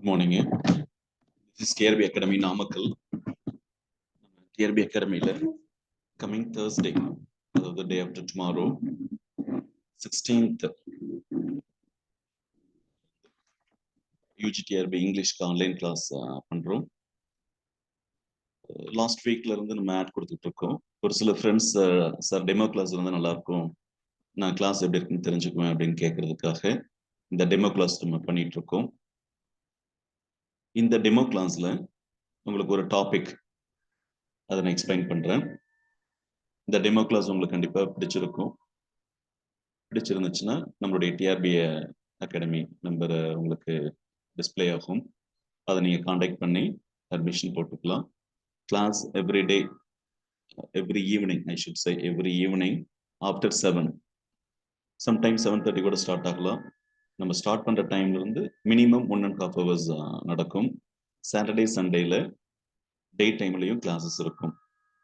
Good morning. This is TRB Academy Namakkal. TRB Academy coming Thursday, the day after tomorrow, 16th UGTRB English online class பண்றோம். Last வீக்ல இருந்து நம்ம add கொடுத்துட்டு இருக்கோம். ஒரு சில ஃப்ரெண்ட்ஸ் சார் டெமோ கிளாஸ் வந்து நல்லா இருக்கும், நான் கிளாஸ் எப்படி இருக்குன்னு தெரிஞ்சுக்குவேன் அப்படின்னு கேட்கறதுக்காக இந்த டெமோ கிளாஸ் நம்ம பண்ணிட்டு இருக்கோம். இந்த டெமோ கிளாஸ்ல உங்களுக்கு ஒரு டாபிக் அதை நான் எக்ஸ்பிளைன் பண்றேன். இந்த டெமோ கிளாஸ் உங்களுக்கு கண்டிப்பா பிடிச்சிருக்கும். பிடிச்சிருந்துச்சுன்னா நம்மளுடைய டிஆர்பி அகாடமி நம்பரை உங்களுக்கு டிஸ்பிளே ஆகும். அதை நீங்கள் காண்டாக்ட் பண்ணி அட்மிஷன் போட்டுக்கலாம். Class every day, every evening, I should say every evening after 7, sometimes 7:30 கூட ஸ்டார்ட் ஆகலாம். நம்ம ஸ்டார்ட் பண்ணுற டைம்லேருந்து மினிமம் 1.5 hours நடக்கும். சாட்டர்டே சண்டேல டே டைம்லையும் கிளாஸஸ் இருக்கும்.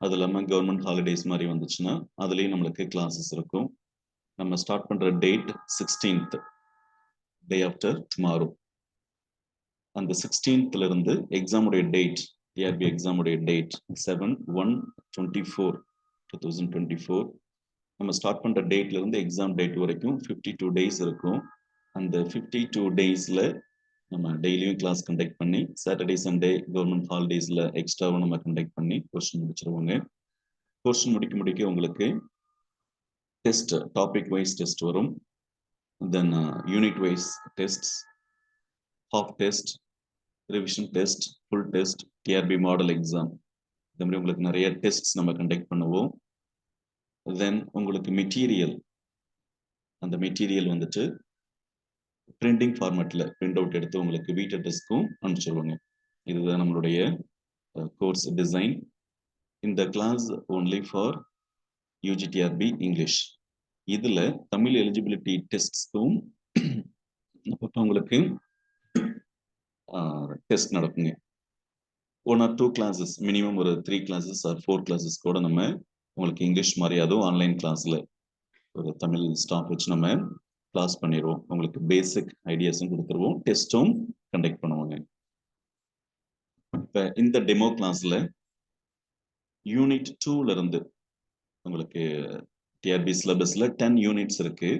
அது இல்லாமல் கவர்மெண்ட் ஹாலிடேஸ் மாதிரி வந்துச்சுன்னா அதுலேயும் நம்மளுக்கு கிளாஸஸ் இருக்கும். நம்ம ஸ்டார்ட் பண்ணுற டேட் 16th, டே ஆஃப்டர் டுமாரோ. அந்த 16th இருந்து எக்ஸாமுடைய டேட், டிஆர்பி எக்ஸாமுடைய டேட் 7/1/2024 நம்ம ஸ்டார்ட் பண்ணுற டேட்ல இருந்து எக்ஸாம் டேட் வரைக்கும் 52 days இருக்கும். அந்த 52 daysல நம்ம டெய்லியும் கிளாஸ் கண்டக்ட் பண்ணி சாட்டர்டே சண்டே கவர்மெண்ட் ஹாலிடேஸ்ல எக்ஸ்ட்ராவும் நம்ம கண்டக்ட் பண்ணி போர்ஷன் முடிச்சிருவோங்க. போர்ஷன் முடிக்க உங்களுக்கு டெஸ்ட், டாபிக் வைஸ் டெஸ்ட் வரும். Then unit wise test, half test, revision test, full test, TRB model exam, இந்த மாதிரி உங்களுக்கு நிறைய டெஸ்ட்ஸ் நம்ம கண்டக்ட் பண்ணுவோம். தென் உங்களுக்கு மெட்டீரியல், அந்த மெட்டீரியல் வந்துட்டு பிரிண்டிங் ஃபார்மேட்ல பிரிண்ட் அவுட் எடுத்து உங்களுக்கு வீட் அட்ரஸ்க்கும் அனுப்பிச்சிருவாங்க. இதுதான் நம்மளுடைய கோர்ஸ் டிசைன். இந்த class only for UGTRB English. இதுல தமிழ் எலிஜிபிலிட்டி டெஸ்ட்ஸ்க்கும் உங்களுக்கு டெஸ்ட் நடக்குங்க. 1 or 2 classes, மினிமம் ஒரு 3 classes or 4 classes கூட நம்ம உங்களுக்கு இங்கிலீஷ் மாதிரி அதுவும் ஆன்லைன் கிளாஸ்ல ஒரு தமிழ் ஸ்டாஃப் வச்சு நம்ம கிளாஸ் பண்ணிடுவோம். உங்களுக்கு பேசிக் ஐடியாஸும் கொடுத்துருவோம், டெஸ்ட்டும் கண்டக்ட் பண்ணுவாங்க. இப்போ இந்த டெமோ கிளாஸ்ல யூனிட் 2ல இருந்து உங்களுக்கு டிஆர்பி சிலபஸ்ல 10 யூனிட்ஸ் இருக்கு.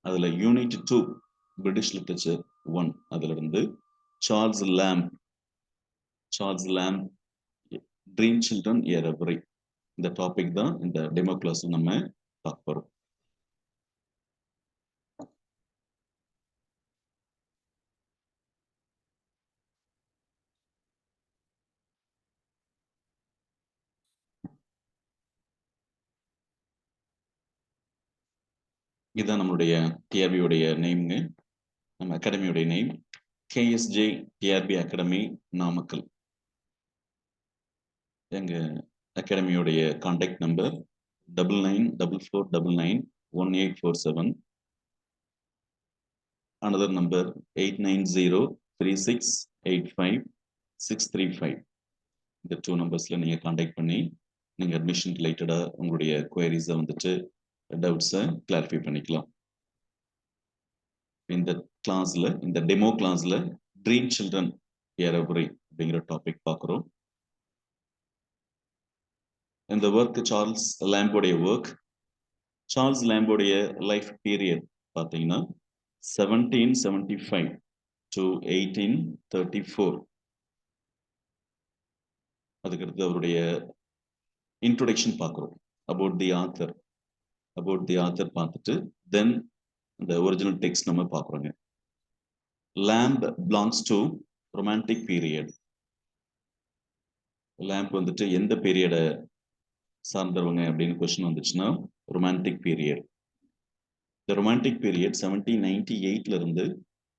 அதுல யூனிட் 2 பிரிட்டிஷ் லிட்டரேச்சர் 1, அதுல இருந்து சார்ல்ஸ் லேம்ப் ட்ரீம் சில்ட்ரன் ஏ ரெவரி, இந்த டாபிக் தான் இந்த டெமோ கிளாஸ் நம்ம பார்க்க போறோம். இதுதான் நம்மளுடைய டிஆர்பியோடைய நேம்ங்க, நம்ம அகாடமியோடைய name KSJ TRP academy Namakkal. எங்க அகாடமியோடைய கான்டாக்ட் நம்பர் 9944991847. Another number 8903685635. இந்த 2 நம்பர்ஸ்ல நீங்க கான்டாக்ட் பண்ணி நீங்க அட்மிஷன் ரிலேட்டடா உங்களுடைய குவரிஸை வந்துட்டு டவுட்ஸை கிளாரிஃபை பண்ணிக்கலாம். இந்த கிளாஸ்ல, இந்த டெமோ கிளாஸ்ல ட்ரீம் சில்ட்ரன் ஏ ரெவரி அப்படிங்கிற டாபிக் பார்க்குறோம். இந்த ஒர்க் சார்ல்ஸ் லேம்போடைய ஒர்க். சார்ல்ஸ் லேம்போடைய லைஃப் பீரியட் பார்த்தீங்கன்னா 1775 to 1834. அதுக்கடுத்து அவருடைய இன்ட்ரோடக்ஷன் பார்க்குறோம். அபவுட் தி ஆத்தர் பார்த்துட்டு தென் இந்த ஒரிஜினல் டெக்ஸ்ட் நம்ம பார்க்குறோங்க. Lamb belongs to romantic period. Lamb வந்துட்டு எந்த பீரியடை சார்ந்தவங்க அப்படின்னு கொஸ்டின் வந்துச்சுன்னா ரொமான்டிக் பீரியட். இந்த ரொமான்டிக் பீரியட் 1798ல இருந்து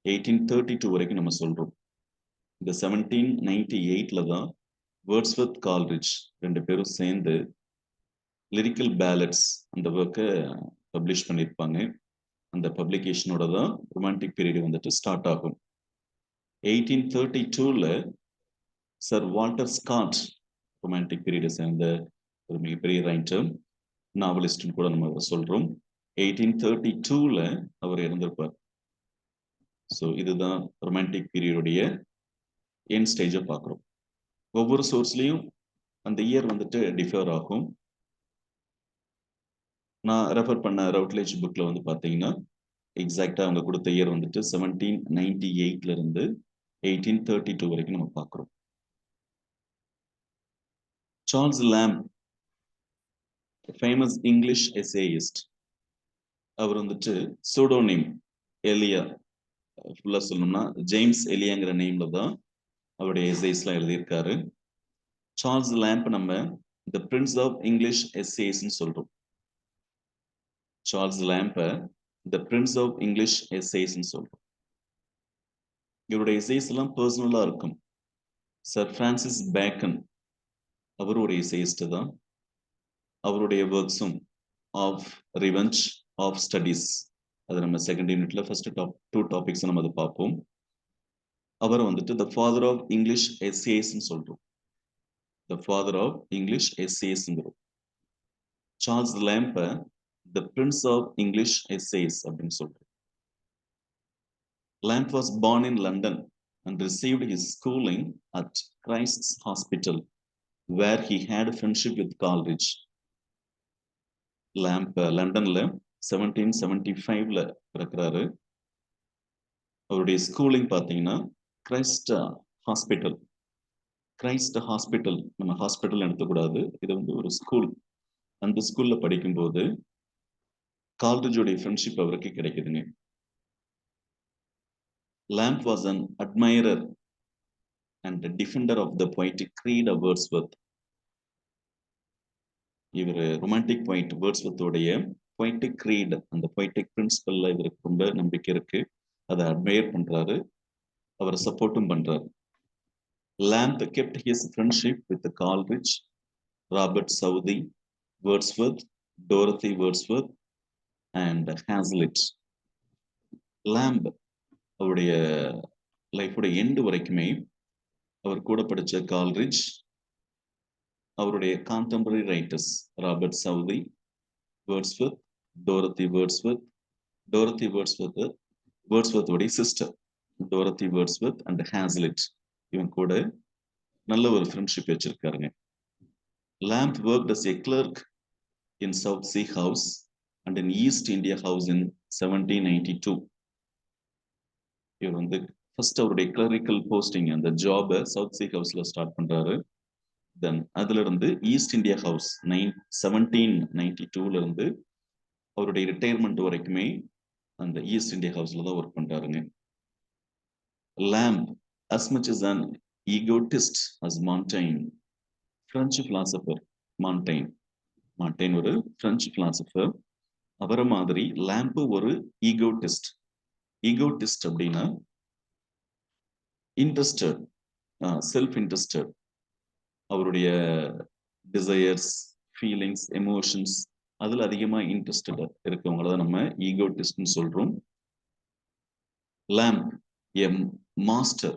1832 வரைக்கும் நம்ம சொல்றோம். இந்த 1798ல தான் வேர்ட்ஸ்வர்த் கால்ரிட்ஜ் 2 பேரும் சேர்ந்து லிரிக்கல் பேலட்ஸ் அந்த ஒர்க்கை பப்ளிஷ் பண்ணியிருப்பாங்க. அந்த பப்ளிகேஷனோட தான் ரொமான்டிக் பீரியட் வந்துட்டு ஸ்டார்ட் ஆகும். 1832ல சர் வால்டர் ஸ்காட் ரொமான்டிக் பீரியடை சேர்ந்த ஒரு மிகப்பெரிய ரைட்டர், நாவலிஸ்ட்னு கூட நம்ம சொல்றோம். 1832ல அவர் இறந்திருப்பார். ஸோ இதுதான் ரொமான்டிக் பீரியடுடைய எண்ட் ஸ்டேஜை பார்க்குறோம். ஒவ்வொரு சோர்ஸ்லையும் அந்த இயர் வந்துட்டு டிஃபர் ஆகும். நான் ரெஃபர் பண்ண ரவுட்லேஜ் புக்கில் வந்து பார்த்தீங்கன்னா எக்ஸாக்டாக அவங்க கொடுத்த இயர் வந்துட்டு 1798 இருந்து 1832 வரைக்கும் நம்ம பார்க்குறோம். சார்ல்ஸ் லேம்ப், ஃபேமஸ் இங்கிலீஷ் எசேயிஸ்ட், அவர் வந்துட்டு சூடோனிம் எலியா, ஃபுல்லா சொல்லணும்னா ஜேம்ஸ் எலியாங்கிற நேம்ல தான் அவருடைய எசேஸ்லாம் எழுதியிருக்காரு. சார்ல்ஸ் லேம்ப் நம்ம த பிரின்ஸ் ஆஃப் இங்கிலீஷ் எசேஸ்ன்னு சொல்றோம். சார்ல்ஸ் லேம்ப த பிரின்ஸ் ஆஃப் இங்கிலீஷ் எசேஸ்ன்னு சொல்றோம். இவருடைய எசேஸ் எல்லாம் பர்சனலா இருக்கும். சர் பிரான்சிஸ் பேக்கன் அவர் ஒரு எசேயிஸ்ட் தான். அவருடைய ஒர்க்ஸும் ஆஃப் ரிவெஞ்ச், ஆஃப் ஸ்டடீஸ், அது நம்ம செகண்ட் யூனிட்ல ஃபர்ஸ்ட் 2 டாபிக்ஸ் நம்ம அதை பார்ப்போம். அவர் வந்துட்டு த ஃபாதர் ஆஃப் இங்கிலீஷ் எசேஸ்ன்னு சொல்றோம். த ஃபாதர் ஆஃப் இங்கிலீஷ் எசேஸ்ங்கிறோம். சார்ல்ஸ் லேம்ப the prince of English essays அப்படின்னு சொல்றோம். Lamb was born in London and received his schooling at Christ's Hospital, where he had a friendship with Coleridge. Lamb லண்டன்ல 1775ல பிறக்கிறாரு. அவருடைய schooling பார்த்தீங்கன்னா Christ hospital. Christ hospital, நம்ம hospital எடுத்துக்கூடாது, இது வந்து ஒரு ஸ்கூல். அந்த ஸ்கூல்ல படிக்கும்போது கால்ரிட்ஜோடைய ஃப்ரெண்ட்ஷிப் அவருக்கு கிடைக்குதுங்க. Lamb was an admirer and a defender of the poetic creed of Wordsworth. இவர் ரொமான்டிக் பாயிண்ட் வேர்ட்ஸ்வர்த்தோடைய பொய்டிக் க்ரீட், அந்த பொய்டிக் பிரின்சிபல்ல இவருக்கு ரொம்ப நம்பிக்கை இருக்கு. அதை அட்மையர் பண்றாரு, அவரை சப்போர்ட்டும் பண்றாரு. Lamb kept his friendship with Coleridge, Robert Southey, Wordsworth, Dorothy Wordsworth and Hazlitt. Lamb அவருடைய லைஃபோட எண்டு வரைக்குமே அவர் கூட படிச்ச கால்ரிட்ஜ், அவருடைய contemporary writers Robert Southey, Wordsworth, Dorothy Wordsworth, Dorothy வேர்ட்ஸ்வர்த்தோடைய sister Dorothy Wordsworth and Hazlitt, இவன் கூட நல்ல ஒரு ஃப்ரெண்ட்ஷிப் வச்சிருக்காருங்க. Lamb worked as a clerk in South Sea House and in East India House in 1792. இவர் வந்து ஃபர்ஸ்ட் அவருடைய கிளரிக்கல் போஸ்டிங், அந்த ஜாபை சவுத் சி ஹவுஸ்ல ஸ்டார்ட் பண்றாரு. தென் அதுல இருந்து ஈஸ்ட் இந்தியா ஹவுஸ் 1792ல இருந்து அவருடைய ரிட்டையர்மெண்ட் வரைக்குமே அந்த ஈஸ்ட் இந்தியா ஹவுஸ்ல தான் ஒர்க் பண்றாருங்க. Lamb as much as an egotist as Montaigne, French philosopher Montaigne. Montaigne ஒரு பிரெஞ்சு பிலாசபர். அவரை மாதிரி லேம்ப் ஒரு ஈகோட்டிஸ்ட். ஈகோட்டிஸ்ட் அப்படின்னா இன்ட்ரெஸ்டட், செல்ஃப் இன்ட்ரெஸ்டட். அவருடைய டிசையர்ஸ், ஃபீலிங்ஸ், எமோஷன்ஸ் அதுல அதிகமா இன்ட்ரெஸ்டட் இருக்கவங்கள தான் நம்ம ஈகோட்டிஸ்ட்னு சொல்றோம். Lamb a master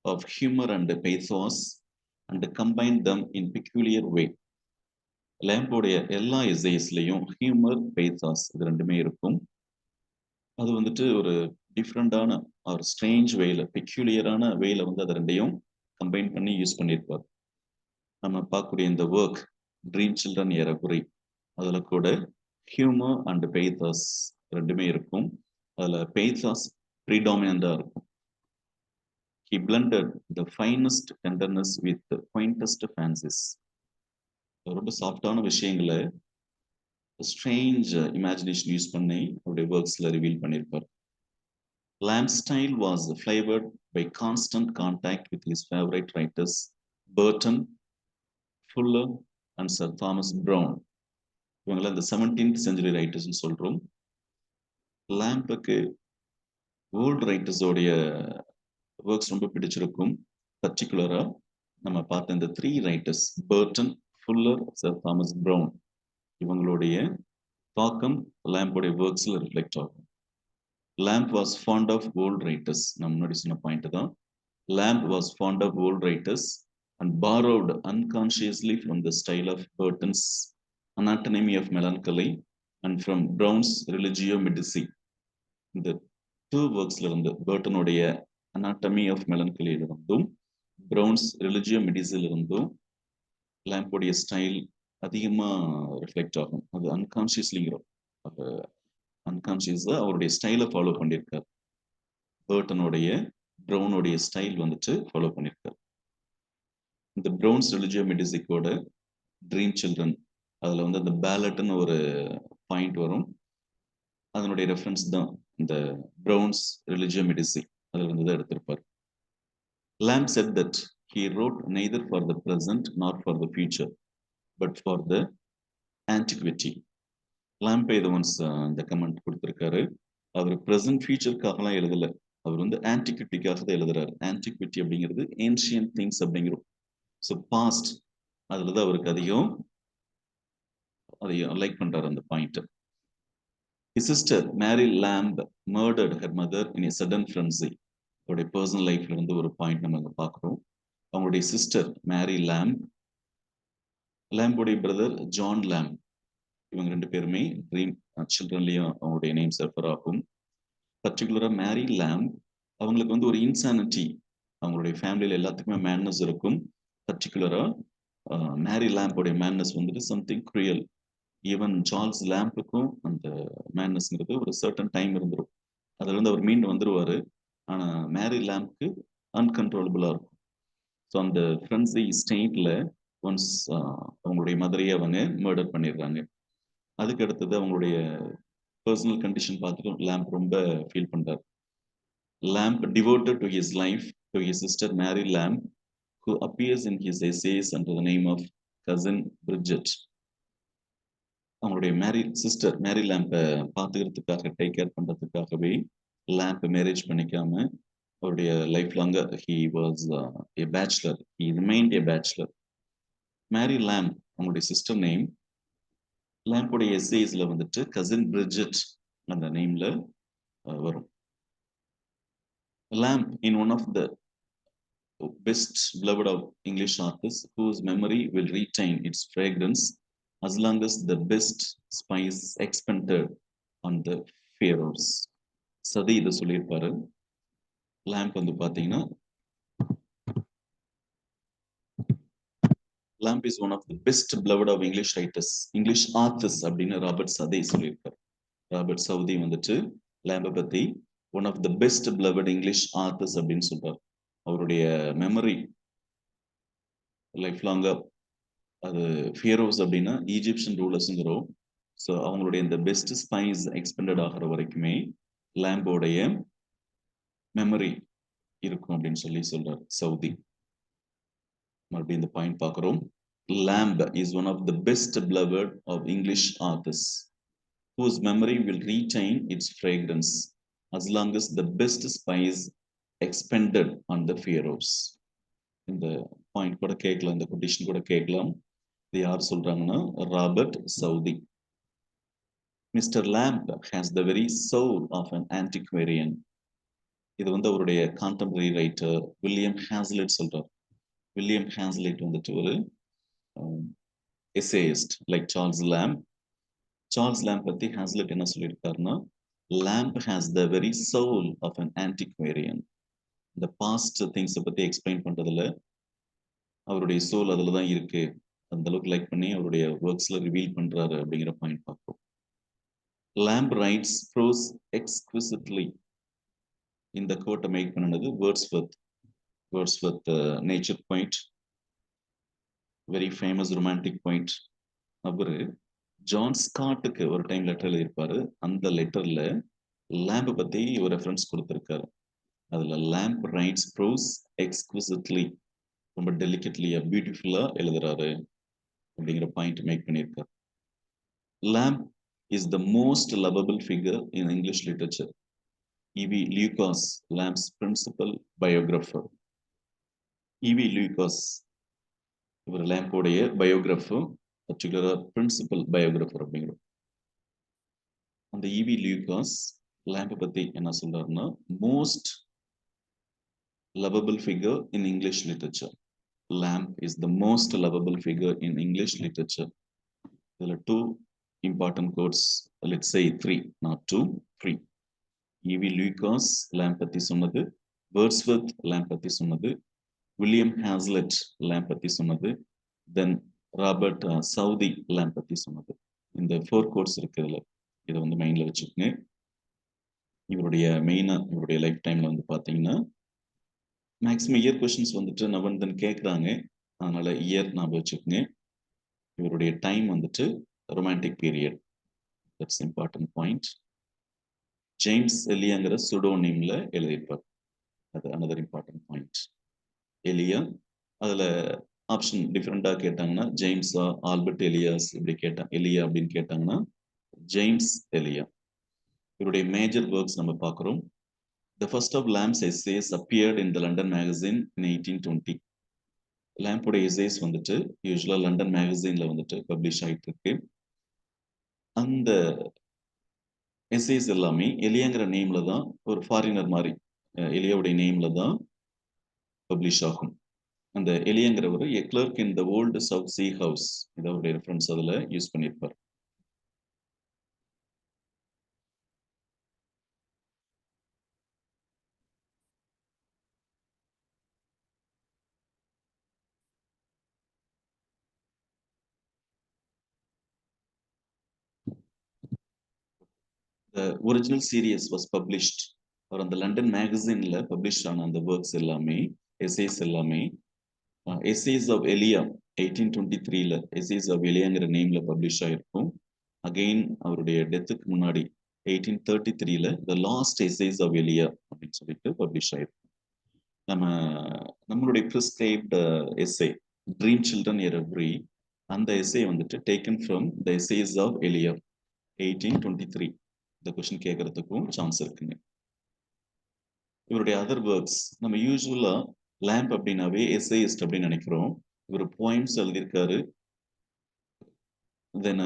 of humor and pathos and combined them in peculiar way. லேம்போடைய எல்லா எசேஸ்லயும் ஹியூமர், பேத்தாஸ் இது ரெண்டுமே இருக்கும். அது வந்துட்டு ஒரு டிஃப்ரெண்டான ஒரு ஸ்ட்ரேஞ்ச் வேல, பெக்யூலியரான வேல வந்து அது ரெண்டையும் கம்பைன் பண்ணி யூஸ் பண்ணியிருப்பார். நம்ம பார்க்கக்கூடிய இந்த ஒர்க் ட்ரீம் சில்ட்ரன் ஏற குறை, அதுல கூட ஹியூமர் அண்ட் பேத்தாஸ் ரெண்டுமே இருக்கும். அதுல பேத்தாஸ் ப்ரீடாமினண்டா இருக்கும். He blended the finest tenderness with the quaintest fancies. ரொம்ப சாஃப்டான விஷயங்களை ஸ்ட்ரேஞ்ச் இமேஜினேஷன் யூஸ் பண்ணி அவருடைய ஒர்க்ஸ்ல ரிவீல் பண்ணியிருப்பார். Lamb's style was flavored by constant contact with his favorite writers Burton, Fuller and Sir Thomas Browne. இவங்களை இந்த 17th century ரைட்டர்ஸ்னு சொல்றோம். லேம்புக்கு old ரைட்டர்ஸோடைய works ரொம்ப பிடிச்சிருக்கும். பர்டிகுலரா நம்ம பார்த்த இந்த 3 writers Burton, Fuller, sir Thomas Browne, இவங்களுடைய தாக்கம் லேம்போடைய ஒர்க்ஸ்ல ரிஃப்ளெக்ட் ஆகும். Lamb was fond of old writers, நம்ம முன்னாடி சொன்ன பாயிண்ட் தான். Lamb was fond of old writers and borrowed unconsciously from the style of Burton's Anatomy of Melancholy and from Brown's Religio Medici. இந்த 2 ஒர்க்ஸ்ல இருந்து, பர்ட்டனுடைய அனாட்டமி ஆஃப் மெலன்கலியில இருந்தும் browns ரிலிஜியோ மெடிசில் இருந்தும் லேம்போடைய style அதிகமா reflect ஆகும். அது அன்கான்சியஸ்லிங்கிறோம். அப்ப அன்கான்சியஸா அவருடைய ஸ்டைலை ஃபாலோ பண்ணியிருக்காரு. பர்ட்டனுடைய ப்ரௌனுடைய ஸ்டைல் வந்துட்டு ஃபாலோ பண்ணியிருக்காரு. இந்த ப்ரௌன்ஸ் ரிலிஜியோ மெடிசிக்கோட ட்ரீம் சில்ட்ரன் அதுல வந்து அந்த பேலட்னு ஒரு பாயிண்ட் வரும். அதனுடைய ரெஃபரன்ஸ் தான் இந்த ப்ரௌன்ஸ் ரிலிஜியோ மெடிசி அதுல இருந்து தான் எடுத்திருப்பார். Lamb said that he wrote neither for the present nor for the future, but for the antiquity. Lamp இது ஒன்ஸ் இந்த கமெண்ட் கொடுத்திருக்காரு. அவர் பிரசன்ட் ஃபியூச்சருக்காகலாம் எழுதல. அவர் வந்து ஆன்டிக்விட்டிக்காக தான் எழுதுறாரு. ஆன்டிக்விட்டி அப்படிங்கிறது ஏன்ஷியன்ட் திங்ஸ் அப்படிங்கிறோம். ஸோ பாஸ்ட் அதுல தான் அவருக்கு அதிகம் லைக் பண்றாரு அந்த point. His sister Mary Lamb murdered her mother in a sudden frenzy. அவருடைய பர்சனல் லைஃப்ல இருந்து ஒரு பாயிண்ட் நம்ம அங்க பார்க்கிறோம். அவங்களுடைய sister Mary lamp, லேம்போடைய brother John lamp, இவங்க ரெண்டு பேருமே ட்ரீம் சில்ட்ரன்லயும் அவங்களுடைய நேம்ஸ் ரெஃபர் ஆகும். பர்டிகுலரா மேரி லேம்ப் அவங்களுக்கு வந்து ஒரு இன்சானிட்டி, அவங்களுடைய ஃபேமிலியில எல்லாத்துக்குமே மேட்னஸ் இருக்கும். பர்டிகுலரா மேரி லேம்போடைய மேட்னஸ் வந்துட்டு சம்திங் க்ரியல். ஈவன் சார்ல்ஸ் லேம்புக்கும் அந்த மேட்னஸ்ங்கிறது ஒரு சர்டன் டைம் இருந்துரும். அதுல இருந்து அவர் மீண்டு வந்துருவாரு. ஆனா மேரி லேம்ப்க்கு அன்கன்ட்ரோலபிளா இருக்கும். ஸோ அந்த ஃப்ரெண்ட்ஸி ஸ்டேட்ல ஒன்ஸ் அவங்களுடைய மதரையை அவங்க மர்டர் பண்ணிடுறாங்க. அதுக்கு அடுத்தது அவங்களுடைய பர்சனல் கண்டிஷன் பார்த்துட்டு லேம்ப் ரொம்ப ஃபீல் பண்றாரு. Lamb devoted to his life to his sister Mary Lamb who appears in his essays under the name of cousin Bridget. அவங்களுடைய சிஸ்டர் மேரி லேம்பை பார்த்துக்கிறதுக்காக டேக் கேர் பண்றதுக்காகவே லேம்ப் மேரேஜ் பண்ணிக்காம அவருடைய லைஃப் லாங்க he was a bachelor, he remained a bachelor. Mary Lamb அவங்களுடைய sister name. லேம்போடைய எஸ்ஏஸ்ல வந்துட்டு கசின் பிரிட்ஜெட் அந்த நேம்ல வரும். Lamb in one of the best beloved of English artists whose memory will retain its fragrance as long as the best spice expended on the pharaohs. சதி இதை சொல்லியிருப்பாரு. லேம்ப் வந்து பாத்தீங்கன்னா lamp is one of the best beloved of English writers, English artists அப்படின்னு Robert Southey சொல்லியிருக்காரு. Robert Southey வந்துட்டு லேம்பை பத்தி one of the best beloved English artists அப்படின்னு சொல்றாரு. அவருடைய மெமரி லைஃப் லாங்கா, அது ஃபியரோஸ் அப்படின்னா ஈஜிப்சியன் ரூலர்ஸ்ங்கிறோம். ஸோ அவங்களுடைய இந்த பெஸ்ட் ஸ்பைஸ் எக்ஸ்பெண்டட் ஆகிற வரைக்குமே லேம்போடைய மெமரி இருக்கும் அப்படின்னு சொல்றாரு சவுதி. மறுபடியும் இந்த பாயிண்ட் பார்க்கிறோம். Lamb is one of the best beloved of English artists whose memory will retain its fragrance as long as the best spice expended on the pharaohs. இந்த point கூட கேட்கலாம், இந்த கொட்டேஷன் கூட கேட்கலாம். இது யார் சொல்றாங்கன்னா Robert Southey. Mister Lamb has the very soul of an antiquarian. இது வந்து அவருடைய கான்டெம்பரரி ரைட்டர் வில்லியம் ஹேஸ்லெட் சொல்றார். வில்லியம் ஹேஸ்லெட் வந்துட்டு ஒரு essayist like Charles Lamb. Charles Lamb பத்தி ஹேஸ்லெட் என்ன சொல்லியிருக்காருன்னா, Lamb has the very soul of an antiquarian. இந்த பாஸ்ட் திங்ஸை பத்தி எக்ஸ்பிளைன் பண்றதுல அவருடைய சோல் அதுல தான் இருக்கு. அந்த அளவுக்கு லைக் பண்ணி அவருடைய ஒர்க்ஸ்ல ரிவீல் பண்றாரு அப்படிங்கிற பாயிண்ட் பார்ப்போம். Lamb writes prose exquisitely. இந்த கோட்டை மேக் பண்ணது Wordsworth nature point, very famous romantic point. அவரு ஜான் ஸ்காட்டுக்கு ஒரு டைம் லெட்டர் எழுதியிருப்பாரு. அந்த லெட்டர்ல லேம்ப் பத்தி ஒரு ரெஃபரன்ஸ் கொடுத்திருக்காரு. அதுல லேம்ப் ரைட்ஸ் ப்ரோஸ் எக்ஸ்குவிசிட்லி, ரொம்ப டெலிகேட்லியா பியூட்டிஃபுல்லா எழுதுறாரு அப்படிங்கிற பாயிண்ட் மேக் பண்ணியிருக்காரு. Lamb is the most lovable figure in English literature. E.V. Lucas, Lamb's principal biographer. E.V. Lucas இவர் லேம்போடைய பயோகிராஃபர், பர்டிகுலரா பிரின்சிபல் பயோகிராஃபர் அப்படிங்கிறோம். அந்த E.V. Lucas லேம்பை பத்தி என்ன சொல்றாருன்னா, most lovable figure in English literature. Lamb is the most lovable figure in English literature. There are two important quotes, let's say three, not two, three. E.V. Lucas lamb பத்தி சொன்னது, Wordsworth lamp பத்தி சொன்னது, William Haslett lamp பத்தி சொன்னது, தென் Robert Saudi lamp பத்தி சொன்னது. இந்த 4 quotes இருக்கு இதுல. இதை வந்து மைண்ட்ல வச்சுக்கோங்க. இவருடைய மெயினா இவருடைய லைஃப் டைம்ல வந்து பாத்தீங்கன்னா மேக்ஸிமம் இயர் கொஸ்டின்ஸ் வந்துட்டு நவந்தன் கேட்குறாங்க. அதனால இயர் ஞாபகம் வச்சுக்கோங்க. இவருடைய டைம் வந்துட்டு romantic period. That's important point. James எலியாங்கிற சுடோனிம்ல எழுதியிருப்பார். அது அனதர் இம்பார்ட்டன்ட் பாயிண்ட். எலியா அதுல ஆப்ஷன் டிஃப்ரெண்டா கேட்டாங்கன்னா ஜேம்ஸா ஆல்பர்ட் எலியாஸ் இப்படி கேட்டாங்க. எலியா அப்படின்னு கேட்டாங்கன்னா ஜேம்ஸ் எலியா. இவருடைய மேஜர் ஒர்க்ஸ் நம்ம பார்க்குறோம். The first of Lamb's essays appeared in the London magazine in 1820. லேம்போட essays வந்துட்டு யூஸ்வலா லண்டன் மேகசின்ல வந்துட்டு பப்ளிஷ் ஆயிட்டு இருக்கு. அந்த எஸ்ஏஸ் எல்லாமே எலியாங்கிற நேம்ல தான், ஒரு ஃபாரினர் மாதிரி எலியாவுடைய நேம்ல தான் பப்ளிஷ் ஆகும். அந்த எலியாங்கிறவர் a clerk in the old South Sea House இதோடைய ரெஃபரன்ஸ் அதுல யூஸ் பண்ணியிருப்பார். The original series was published or அந்த லண்டன் மேகசின்ல பப்ளிஷ் ஆன அந்த ஒர்க்ஸ் எல்லாமே எஸ்ஏஸ் எல்லாமே எஸ்ஏஸ் ஆஃப் எலியா 1823ல எஸ்ஏஸ் ஆஃப் எலியாங்கிற நேம்ல பப்ளிஷ் ஆயிருக்கும். அகெயின் அவருடைய டெத்துக்கு முன்னாடி 1833ல the last essays of Elia அப்படின்னு சொல்லிட்டு பப்ளிஷ் ஆயிருக்கும். நம்மளுடைய prescribed essay dream children a reverie, அந்த எஸ்ஏ வந்துட்டு taken from the essays of Elia 1823. இந்த கொஸ்டின் கேட்கறதுக்கும் சான்ஸ் இருக்குங்க. இவருடைய அதர் ஒர்க்ஸ் நம்ம யூஸ்வலா லேம்ப் அப்படின்னாவே எஸ்ஏயிஸ்ட் அப்படின்னு நினைக்கிறோம். இவர் போயம்ஸ் எழுதியிருக்காரு, தென்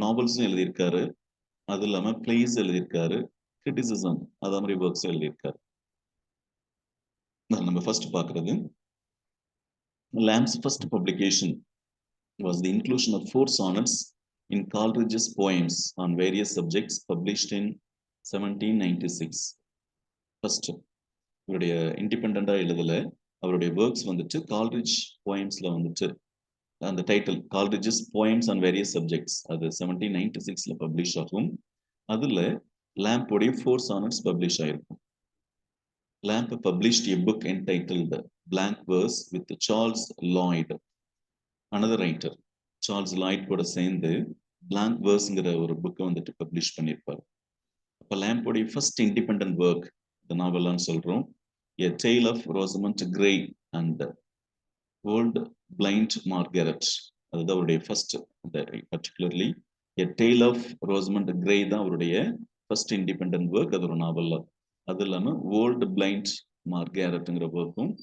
நாவல்ஸும் எழுதியிருக்காரு, அது இல்லாம பிளேஸ் எழுதியிருக்காரு, கிரிட்டிசிசம் அதே மாதிரி ஒர்க்ஸ் எழுதியிருக்காரு. நம்ம ஃபர்ஸ்ட் பார்க்கறது lamps first publication was the inclusion of 4 sonnets in Coleridge's poems on various subjects published in 1796. First இவருடைய இண்டிபெண்டா எழுதல, அவருடைய ஒர்க்ஸ் வந்துட்டு கால்ரிட்ஜ் போயம்ஸ்ல வந்துட்டு அந்த title Coleridge's poems on various subjects அது 1796ல பப்ளிஷ் ஆகும். அதுல லேம்போடைய 4 சானட்ஸ் பப்ளிஷ் ஆயிருக்கும். Lamb published a book entitled Blank Verse with Charles Lloyd, another writer. Charles Lloyd கூட சேர்ந்து பிளாங்க் வேர்ஸ்ங்கிற ஒரு புக்கை வந்துட்டு பப்ளிஷ் பண்ணியிருப்பார். அப்போ லேம்போடைய ஃபர்ஸ்ட் இண்டிபெண்டன்ட் ஒர்க் இந்த நாவலான்னு சொல்றோம். A Tale of Rosamund Grey and Old Blind Margaret. அதுதான் அவருடைய first, particularly A Tale of Rosamund Grey தான் அவருடைய ஃபர்ஸ்ட் இண்டிபெண்டன்ட் ஒர்க். அது ஒரு நாவல். அது இல்லாம ஓல்டு பிளைண்ட் மார்கரெட்ங்கிற ஒர்க்கும்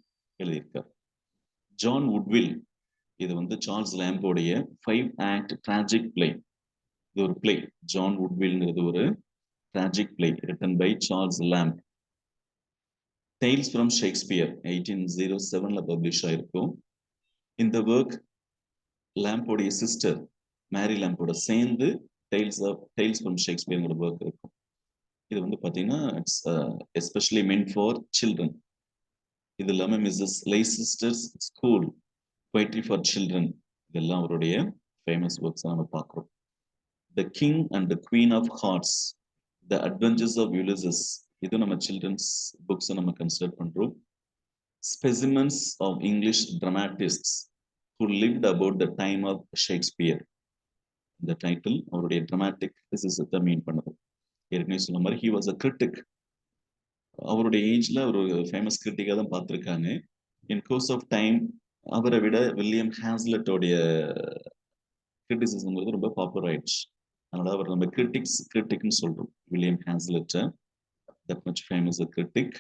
எழுதியிருக்கார். ஜான் வுட்வில், இது வந்து சார்ல்ஸ் லேம்போடைய 5 ஆக்ட் டிராஜிக் பிளே. இது ஒரு பிளே. ஜான் வுட்வில்ங்கிறது ஒரு tragic play written by Charles Lamb. Tales from Shakespeare 1807ல பப்ளிஷ் ஆயிருக்கும். இந்த ஒர்க் லேம்போடைய சிஸ்டர் மேரி லேம்போட சேர்ந்து டெய்ல்ஸ் ஃப்ரம் ஷேக்ஸ்பியர்ங்கிற ஒர்க் இருக்கும். இது வந்து பார்த்தீங்கன்னா it's especially meant for children. இது இல்லாமல் Mrs Leicester's school poetry for children இதெல்லாம் அவருடைய ஃபேமஸ் ஒர்க்ஸ் நம்ம பார்க்குறோம். The king and the queen of hearts, the adventures of Ulysses, இது நம்ம சில்ட்ரன்ஸ் புக்ஸை நம்ம கன்சிடர் பண்றோம். Specimens of English dramatists who lived about the time of Shakespeare. இந்த டைட்டில் அவருடைய ட்ராமாட்டிக் கிரிட்டிசிசத்தை மீன் பண்ணுது. ஏற்கனவே சொன்ன மாதிரி he was a critic. அவருடைய ஏஜ்ல ஒரு ஃபேமஸ் கிரிட்டிக்காக தான் பார்த்துருக்காங்க. இன் கோர்ஸ் ஆஃப் டைம் அவரை விட வில்லியம் ஹாஸ்லெட்டோடைய கிரிட்டிசிசம் ரொம்ப பாப்புலர் ஆயிடுச்சு. அதனால அவர் நம்ம கிரிட்டிக்னு சொல்றோம். வில்லியம் ஹாஸ்லெட்டை that much famous critic.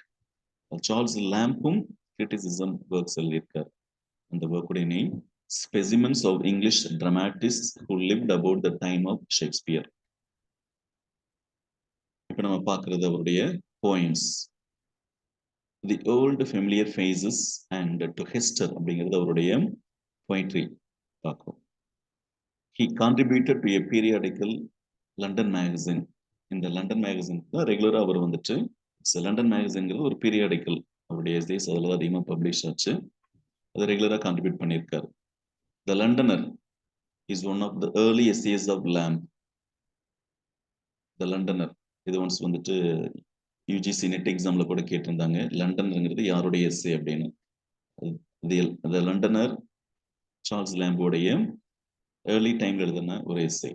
Charles லேம்பும் கிரிட்டிசிசம் ஒர்க்ஸ் எழுதியிருக்கார். அந்த ஒர்க்குடைய name specimens of English dramatists who lived about the time of Shakespeare. இப்போ நம்ம பார்க்கறது அவருடைய poems. The old familiar faces and to Hester அப்படிங்கிறது அவருடைய போயிட்ரி பார்க்குறோம். He contributed to a periodical London magazine. இந்த லண்டன் மேகசின் தான் ரெகுலரா அவர் வந்துட்டு லண்டன் மேகசின்ங்கிறது ஒரு பீரியாடிக்கல் அவருடைய எஸ்ஏஸ் அதில் தான் அதிகமாக பப்ளிஷ் ஆச்சு. அதை ரெகுலராக கான்ட்ரிபியூட் பண்ணியிருக்காரு. The Londoner is one of the early essays of Lamb. The Londoner இது ஒன்ஸ் வந்துட்டு யூஜிசி நெட் எக்ஸாம்ல கூட கேட்டிருந்தாங்க, லண்டன்ங்கிறது யாருடைய எஸ்ஏ அப்படின்னு. த லண்டனர் சார்ல்ஸ் லேம்போடைய ஏர்லி டைம்ல எழுதின ஒரு essay.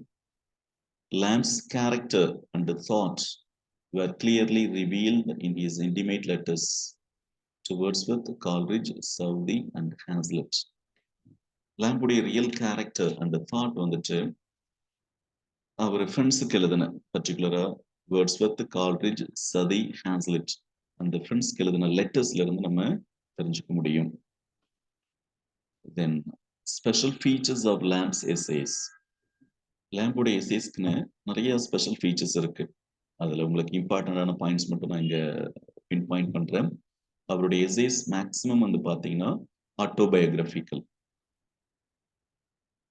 Lamb's character and thought were clearly revealed in his intimate letters to Wordsworth, Coleridge, Southey and Hazlitt. லேம்புடைய ரியல் கேரக்டர் அண்ட் தாட் வந்துட்டு அவர் ஃப்ரெண்ட்ஸுக்கு எழுதின, பர்டிகுலரா வேர்ட்ஸ்வர்த், கால்ரிட்ஜ், சதி, ஹான்ஸ்லிட் அந்த ஃப்ரெண்ட்ஸ்க்கு எழுதின லெட்டர்ஸ்ல இருந்து நம்ம தெரிஞ்சுக்க முடியும். Then special features of Lamb's essays. லேம்புடைய எஸ்ஏஸ்க்குன்னு நிறைய ஸ்பெஷல் ஃபீச்சர்ஸ் இருக்கு. அதுல உங்களுக்கு இம்பார்ட்டன்டான பாயிண்ட்ஸ் மட்டும் நான் இங்க பின் பாயிண்ட் பண்றேன். அவருடைய எஸ்ஏஸ் மேக்சிமம் வந்து பாத்தீங்கன்னா ஆட்டோபயோகிராபிக்கல்.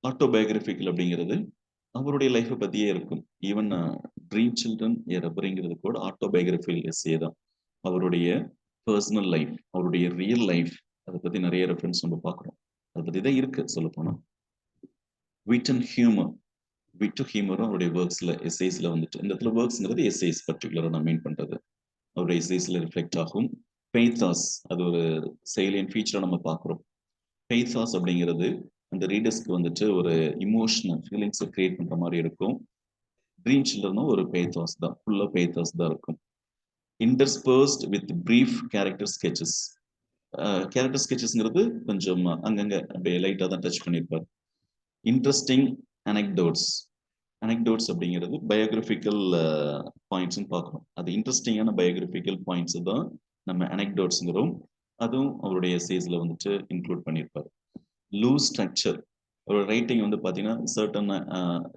ஆட்டோபயோகிராபிக்கல் அப்படிங்கிறது அவருடைய லைஃப்பை பத்தியே இருக்கும். ஈவன் ட்ரீம் சில்ட்ரன் அப்படிங்கிறது கூட ஆட்டோபயோகிராபிக்கல் எஸ்ஏ தான். அவருடைய பர்சனல் லைஃப், அவருடைய ரியல் லைஃப், அதை பத்தி நிறைய ரெஃபரன்ஸ் நம்ம பார்க்குறோம். அதை பத்தி தான் இருக்கு சொல்ல போனோம். விட் அண்ட் ஹியூமர், விட் டு ஹியூமரும் அவருடைய ஒர்க்ஸ்ல எஸ்ஏஸ்ல வந்துட்டு, இந்த இடத்துல ஒர்க்ஸ்ங்கிறது எஸ்ஏஸ் பர்டிகுலரா நான் மீன் பண்றது, அவருடைய எஸ்ஏஸ்ல ரிஃப்ளெக்ட் ஆகும். பெய்தாஸ் அது ஒரு செயலியன் ஃபீச்சரை நம்ம பார்க்குறோம். பெய்தாஸ் அப்படிங்கிறது அந்த ரீடர்ஸ்க்கு வந்துட்டு ஒரு இமோஷனல் ஃபீலிங்ஸை கிரியேட் பண்ற மாதிரி இருக்கும். ட்ரீம் சில்ட்ரனும் ஒரு பேத்தாஸ் தான், ஃபுல்லா பேத்தாஸ் தான் இருக்கும். Interspersed with brief character sketches. Character ஸ்கெச்சஸ்ங்கிறது கொஞ்சம் அங்கங்க அப்படியே லைட்டா தான் டச் பண்ணியிருப்பார். Interesting anecdotes. அனெக்டோட்ஸ் அப்படிங்கிறது பயோகிராபிக்கல் பாயிண்ட்ஸ்ன்னு பார்க்குறோம். அது இன்ட்ரெஸ்டிங்கான பயோகிராபிக்கல் பாயிண்ட்ஸ் தான் நம்ம அனெக்டோட்ஸ்ங்கிறோம். அதுவும் அவருடைய எஸ்ஏஸ்ல வந்துட்டு இன்க்ளூட் பண்ணியிருப்பார். லூஸ் ஸ்ட்ரக்சர், ஒரு ரைட்டிங் வந்து பார்த்தீங்கன்னா certain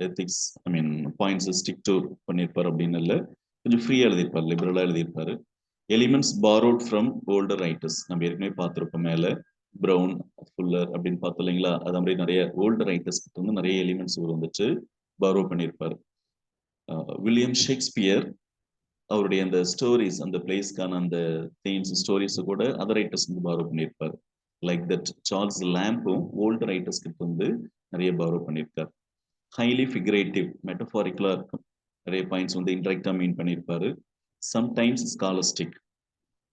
ethics I mean points stick to பண்ணியிருப்பார் அப்படின்னு இல்லை, கொஞ்சம் ஃப்ரீயாக எழுதியிருப்பார், லிபரலாக எழுதியிருப்பார். Elements borrowed from older writers, நம்ம ஏற்கனவே பார்த்துருப்போம் மேலே ப்ரௌன், ஃபுல்லர் அப்படின்னு பார்த்தோம் இல்லைங்களா. அது மாதிரி நிறைய ஓல்டர் ரைட்டர்ஸ் கிட்ட வந்து நிறைய எலிமெண்ட்ஸ் வந்துட்டு பாரோ பண்ணியிருப்பார். வில்லியம் ஷேக்ஸ்பியர் அவருடைய அந்த ஸ்டோரிஸ், அந்த பிளேஸ்க்கான அந்த தீம்ஸ் ஸ்டோரிஸ் கூட அதர் ரைட்டர்ஸ் வந்து பாரோ பண்ணியிருப்பார். லைக் தட் சார்ல்ஸ் லேம்பும் ஓல்டு ரைட்டர்ஸ் கிட்ட வந்து நிறைய பாரோ பண்ணியிருக்காரு. ஹைலி ஃபிகரேட்டிவ், மெட்டபாரிக்கலா இருக்கும். நிறைய பாயிண்ட்ஸ் வந்து இன்டெரக்டா மீன் பண்ணியிருப்பாரு. சம்டைம்ஸ் ஸ்காலஸ்டிக்,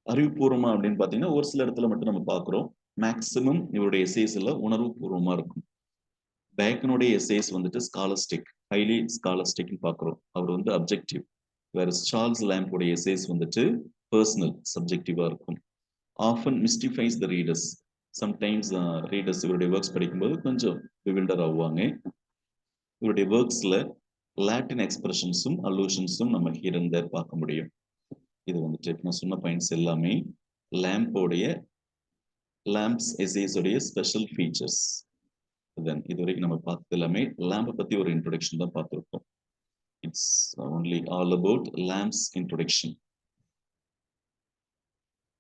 அறிவுபூர்வமா அப்படின்னு பார்த்தீங்கன்னா ஒரு சில இடத்துல மட்டும் நம்ம பார்க்குறோம். மேக்சிமம் இவருடைய எஸ்ஏஸ் எல்லாம் உணர்வு பூர்வமா இருக்கும். பேக்கனுடைய எஸ்ஏஸ் வந்துட்டு ஸ்காலஸ்டிக், ஹைலி ஸ்காலஸ்டிக்னு பார்க்குறோம். அவர் வந்து அப்ஜெக்டிவ். வேற சார்ல்ஸ் லேம்புடைய எஸ்ஏஸ் வந்துட்டு பர்சனல், சப்ஜெக்டிவா இருக்கும். ஆஃபன் மிஸ்டிஃபைஸ் த ரீடர்ஸ். சம்டைம்ஸ் ரீடர்ஸ் இவருடைய ஒர்க்ஸ் படிக்கும்போது கொஞ்சம் பிவில்டர் ஆகுவாங்க. இவருடைய ஒர்க்ஸ்ல லாட்டின் எக்ஸ்பிரஷன்ஸும் அலூஷன்ஸும் நம்ம ஹியர் அண்ட் தேர் பார்க்க முடியும். இது வந்துட்டு நான் சொன்ன பாயிண்ட்ஸ் எல்லாமே லேம்ப்ஸ் எஸ்ஏஸ் உடைய ஸ்பெஷல் ஃபீச்சர்ஸ். தென் இதுவரைக்கும் நம்ம பார்த்தது எல்லாமே லேம்பை பத்தி ஒரு இன்ட்ரோடக்ஷன் தான் பார்த்துருக்கோம். It's only all about Lamb's introduction.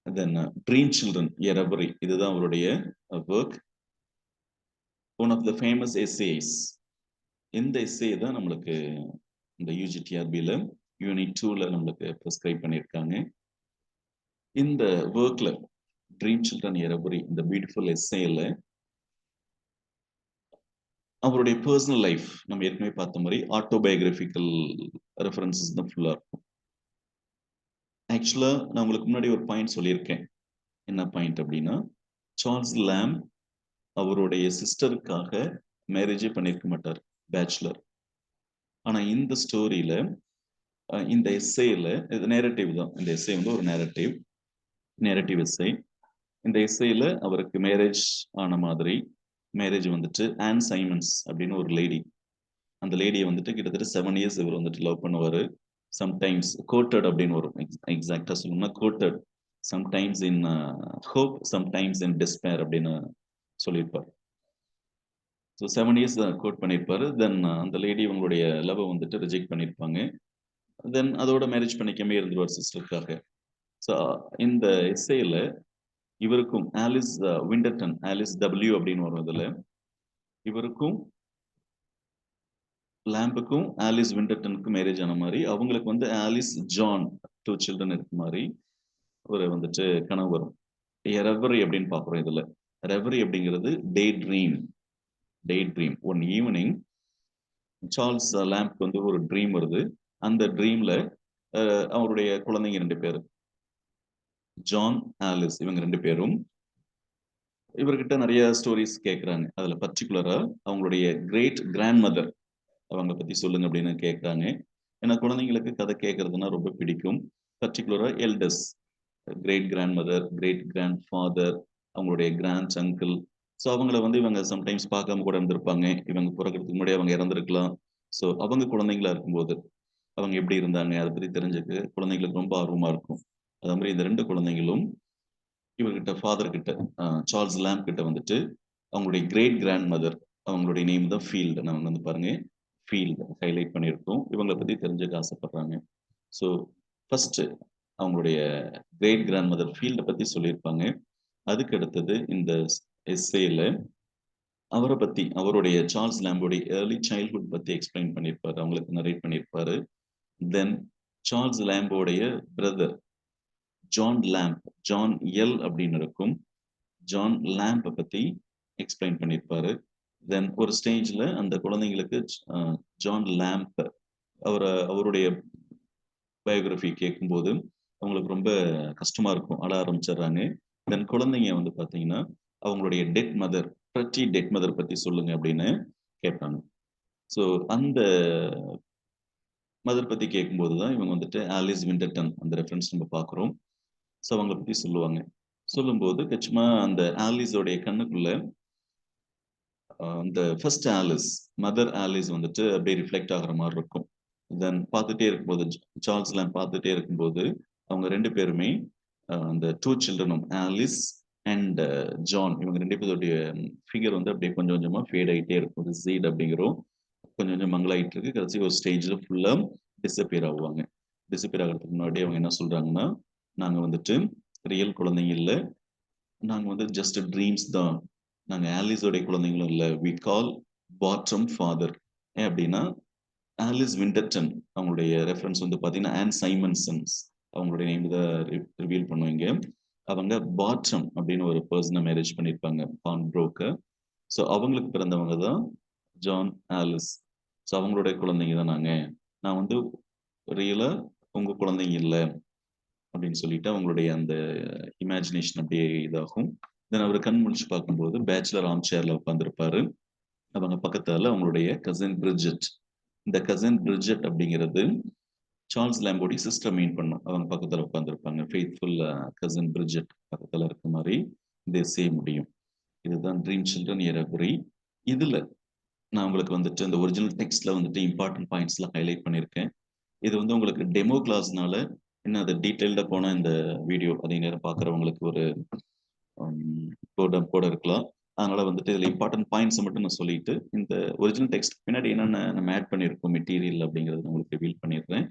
Then dream children எரபரி, இதுதான் அவருடைய work. One of the famous essays. இந்த எஸ்ஏ தான் நம்மளுக்கு இந்த யூஜிடிஆர்பியில் யூனிட் 2ல நம்மளுக்கு ப்ரிஸ்கிரைப் பண்ணியிருக்காங்க. இந்த ஒர்க்ல ட்ரீம் சில்ட்ரன் எரபரி, இந்த பியூட்டிஃபுல் எஸ்ஏல அவருடைய பர்சனல் லைஃப் நம்ம ஏற்கனவே பார்த்த மாதிரி ஆட்டோபயோகிராபிக்கல் ரெஃபரன்சஸ் தான் ஃபுல்லா இருக்கும். ஆக்சுவலா நான் உங்களுக்கு முன்னாடி ஒரு பாயிண்ட் சொல்லியிருக்கேன். என்ன பாயிண்ட் அப்படின்னா, சார்ல்ஸ் லேம்ப் அவருடைய சிஸ்டருக்காக மேரேஜே பண்ணியிருக்க மாட்டார், பேச்சுலர். ஆனா இந்த ஸ்டோரியில இந்த எஸ்ஏல நேரட்டிவ் தான், இந்த எஸ்ஏ வந்து ஒரு நேரட்டிவ் எஸ்ஏ. இந்த எஸ்ஏல அவருக்கு மேரேஜ் ஆன மாதிரி, மேரேஜ் வந்துட்டு ஆன் சைமன்ஸ் அப்படின்னு ஒரு லேடி, அந்த லேடியை வந்துட்டு கிட்டத்தட்ட 7 years இவர் வந்துட்டு லவ் பண்ணுவாரு. சம்டைம்ஸ் கோட்டட் அப்படின்னு வரும், எக்ஸாக்டா சொல்லணும்னா quoted, sometimes in hope, sometimes in despair அப்படின்னு சொல்லியிருப்பார். ஸோ 7 years கோட் பண்ணியிருப்பாரு. தென் அந்த லேடி இவங்களுடைய லவ் வந்துட்டு ரிஜெக்ட் பண்ணியிருப்பாங்க. தென் அதோட மேரேஜ் பண்ணிக்காமே இருந்துருவார் சிஸ்டருக்காக. ஸோ இந்த எஸ்ஏல இவருக்கும் ஆலிஸ் விண்டர்டன், ஆலிஸ் டபிள்யூ அப்படின்னு வரும் இதுல, இவருக்கும் லேம்புக்கும் ஆலிஸ் விண்டர்டனுக்கும் மேரேஜ் ஆன மாதிரி, அவங்களுக்கு வந்து ஆலிஸ் ஜான் 2 children இருக்கு மாதிரி ஒரு வந்துட்டு கனவு வரும். ரெவரி அப்படின்னு பார்க்குறோம் இதுல. ரெவரி அப்படிங்கிறது டே ட்ரீம். டே ட்ரீம். ஒன் ஈவினிங் சார்ல்ஸ் லேம்ப்க்கு வந்து ஒரு ட்ரீம் வருது. அந்த ட்ரீம்ல அவருடைய குழந்தைங்க 2 பேரு. ஜான், ஆலிஸ் இவங்க 2 பேரும் இவர்கிட்ட நெறைய ஸ்டோரீஸ் கேட்குறாங்க. அதுல பர்ட்டிகுலரா அவங்களுடைய கிரேட் கிராண்ட் மதர் அவங்கள பத்தி சொல்லுங்க அப்படின்னு கேட்குறாங்க. ஏன்னா குழந்தைங்களுக்கு கதை கேட்கறதுன்னா ரொம்ப பிடிக்கும். பர்ட்டிகுலரா elders, great grand mother, great grand father, அவங்களுடைய கிராண்ட்ஸ் அங்கிள். ஸோ அவங்கள வந்து இவங்க சம்டைம்ஸ் பார்க்காம கூட இருந்திருப்பாங்க. இவங்க பொறக்கறதுக்கு முன்னாடியே அவங்க இறந்திருக்கலாம். ஸோ அவங்க குழந்தைங்களா இருக்கும்போது, அவங்க எப்படி இருந்தாங்க? அத பத்தி தெரிஞ்சுக்க குழந்தைங்களுக்கு ரொம்ப ஆர்வமா இருக்கும். அதே மாரி இந்த 2 குழந்தைங்களும் இவர்கிட்ட ஃபாதர் கிட்ட சார்ல்ஸ் லேம்ப் கிட்ட வந்துட்டு அவங்களுடைய கிரேட் கிராண்ட் மதர் அவங்களுடைய நேம் தான் ஃபீல்ட். நாங்க வந்து பாருங்க ஃபீல்ட் ஹைலைட் பண்ணியிருக்கோம். இவங்கள பத்தி தெரிஞ்சுக்க ஆசைப்படுறாங்க. So first great grand grand மதர் ஃபீல்ட பத்தி சொல்லியிருப்பாங்க. அதுக்கு அடுத்தது இந்த எஸ்ஸேல அவரை பத்தி அவருடைய சார்ல்ஸ் லேம்போடைய ஏர்லி சைல்ட்ஹுட் பத்தி எக்ஸ்பிளைன் பண்ணியிருப்பாரு. அவங்களுக்கு நரேட் பண்ணியிருப்பாரு. தென் சார்ல்ஸ் லேம்போடைய brother John Lamb, John L அப்படின்னு இருக்கும். ஜான் லேம்ப் பத்தி எக்ஸ்பிளைன் பண்ணியிருப்பாரு. தென் ஒரு ஸ்டேஜ்ல அந்த குழந்தைங்களுக்கு ஜான் லேம்ப் அவருடைய பயோகிராஃபி கேட்கும்போது அவங்களுக்கு ரொம்ப கஷ்டமா இருக்கும். அழ ஆரம்பிச்சிடுறாங்க. தென் குழந்தைங்க வந்து பார்த்தீங்கன்னா, அவங்களுடைய டெட் மதர், பிரட்டி டெட் மதர் பத்தி சொல்லுங்க அப்படின்னு கேட்பாங்க. ஸோ அந்த மதர் பத்தி கேட்கும்போது தான் இவங்க வந்துட்டு ஆலிஸ் விண்டர்டன் அந்த ரெஃபரன்ஸ் நம்ம பார்க்குறோம். ஸோ அவங்கள பத்தி சொல்லுவாங்க. சொல்லும்போது நிச்சயமா அந்த ஆலிஸோடைய கண்ணுக்குள்ள அந்த ஃபர்ஸ்ட் ஆலிஸ், மதர் ஆலிஸ் வந்துட்டு அப்படியே ரிஃப்ளெக்ட் ஆகுற மாரி இருக்கும். தென் பார்த்துட்டே இருக்கும்போது, சார்ல்ஸ்லாம் பார்த்துட்டே இருக்கும்போது, அவங்க 2 பேருமே அந்த 2 சில்ட்ரனும் ஆலிஸ் அண்ட் ஜான் இவங்க 2 பேருடைய ஃபிகர் வந்து அப்படியே கொஞ்சம் கொஞ்சமா ஃபேட் ஆயிட்டே இருக்கும். ரிசீட் அப்படிங்கிறோம். கொஞ்சம் கொஞ்சம் மங்கலாயிட்டு இருக்கு. கடைசி ஒரு ஸ்டேஜ்ல ஃபுல்லா டிஸப்பியர் ஆவாங்க. டிஸப்பியர் ஆகுறதுக்கு முன்னாடி அவங்க என்ன சொல்றாங்கன்னா, நாங்க வந்துட்டு ரியல் குழந்தைங்க இல்ல. நாங்க வந்து ஜஸ்ட் ட்ரீம்ஸ் தான். நாங்க ஆலிஸோடைய குழந்தைங்களும் இல்ல. We call Bartrum father. ஏன் அப்படின்னா, ஆலிஸ் விண்டர்டன் அவங்களுடைய ரெஃபரன்ஸ் வந்து பார்த்தீங்கன்னா, ஆன் சைமன்சன்ஸ் அவங்களுடைய நேம் தான் ரிவீல் பண்ணுவீங்க. அவங்க பாட்டம் அப்படின்னு ஒரு பெர்சன மேரேஜ் பண்ணியிருப்பாங்க. பான் புரோக்கர். ஸோ அவங்களுக்கு பிறந்தவங்க தான் ஜான், ஆலிஸ். ஸோ அவங்களுடைய குழந்தைங்க தான் நாங்க. நான் வந்து ரியலா உங்க குழந்தைங்க இல்ல. அப்படின்னு சொல்லிட்டு அவங்களுடைய அந்த இமேஜினேஷன் அப்படியே இதாகும். தென் அவர் கண் முழிச்சு பார்க்கும்போது பேச்சுலர் ஆர்ம் சேர்ல உட்காந்துருப்பாரு. அவங்க பக்கத்தால அவங்களுடைய கசின் பிரிட்ஜெட். இந்த கசின் பிரிட்ஜெட் அப்படிங்கிறது சார்ல்ஸ் லேம்போடி சிஸ்டர் மீன் பண்ணும். அவங்க பக்கத்துல உட்காந்துருப்பாங்க. ஃபெய்த்ஃபுல் கசின் பிரிட்ஜெட் பக்கத்துல இருக்க மாதிரி இதை செய்ய முடியும். இதுதான் ட்ரீம் சில்ட்ரன் ஏறக்குறை. இதுல நான் உங்களுக்கு வந்துட்டு இந்த ஒரிஜினல் டெக்ஸ்ட்ல வந்துட்டு இம்பார்ட்டன்ட் பாயிண்ட்ஸ்லாம் ஹைலைட் பண்ணியிருக்கேன். இது வந்து உங்களுக்கு டெமோ கிளாஸ்னால இன்னும் அதை டீட்டெயில்டா போனா இந்த வீடியோ அதே நேரம் பார்க்குறவங்களுக்கு ஒரு கூட இருக்கலாம். அதனால வந்துட்டு இதுல இம்பார்ட்டன்ட் பாயிண்ட்ஸ் மட்டும் நான் சொல்லிட்டு இந்த ஒரிஜினல் டெக்ஸ்ட் பின்னாடி என்னென்ன நம்ம ஆட் பண்ணியிருக்கோம் மெட்டீரியல் அப்படிங்கறத நான் உங்களுக்கு ரிவீல் பண்ணிடுறேன்.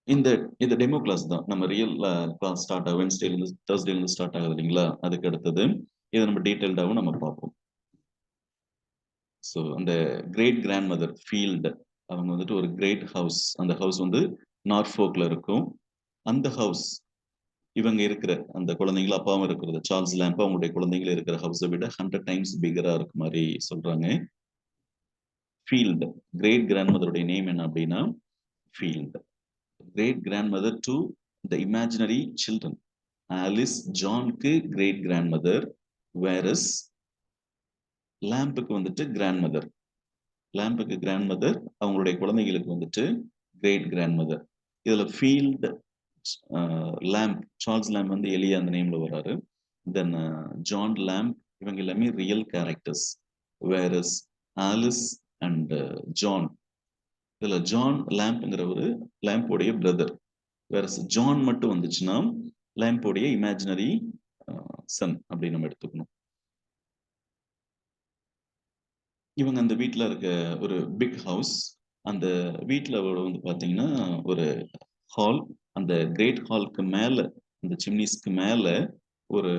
இந்த இந்த டெமோ கிளாஸ் தான் நம்ம ரியல் கிளாஸ் ஸ்டார்ட் ஆகும் வென்ஸ்டேல இருந்து தேர்ஸ்டேல இருந்து ஸ்டார்ட் ஆகுது இல்லைங்களா? அதுக்கு அடுத்தது இதை நம்ம டீட்டெயில்டாவும் நம்ம பார்ப்போம். ஸோ அந்த கிரேட் கிராண்ட் மதர் ஃபீல்டு அவங்க வந்துட்டு ஒரு கிரேட் ஹவுஸ். அந்த ஹவுஸ் வந்து நார்ஃபோக்ல இருக்கும். அந்த ஹவுஸ் இவங்க இருக்கிற அந்த குழந்தைங்களும் அப்பாவும் இருக்கிறது சார்ல்ஸ் லேம்ப் அவங்களுடைய குழந்தைகள் இருக்கிற ஹவுஸை விட 100 டைம்ஸ் பிகரா இருக்கு மாதிரி சொல்றாங்க. ஃபீல்டு கிரேட் கிராண்ட் மதருடைய நேம் என்ன அப்படின்னா Field. Great grand mother to the imaginary children. Alice ஜான்க்கு கிரேட் கிராண்ட் மதர், வேரஸ் லேம்புக்கு வந்துட்டு கிராண்ட் மதர். லேம்புக்கு கிராண்ட் மதர், அவங்களுடைய குழந்தைகளுக்கு வந்துட்டு கிரேட் கிராண்ட் மதர். இதுல ஃபீல்டு லேம்ப் சார்ல்ஸ் லேம்ப் வந்து எலியா அந்த நேம்ல வராரு. தென் ஜான் லேம்ப் இவங்க எல்லாமே real characters. Various Alice and John இதுல ஜான் லேம்ப்ங்கிறவரு லேம்போடைய பிரதர். வேரஸ் ஜான் மட்டும் வந்துச்சுன்னா லேம்போடைய இமேஜினரி சன் அப்படின்னு நம்ம எடுத்துக்கணும். இவங்க அந்த வீட்டில் இருக்க ஒரு பிக் ஹவுஸ். அந்த வீட்டில் வந்து பார்த்தீங்கன்னா ஒரு ஹால். அந்த கிரேட் ஹாலுக்கு மேலே அந்த சிம்னிஸ்க்கு மேலே ஒரு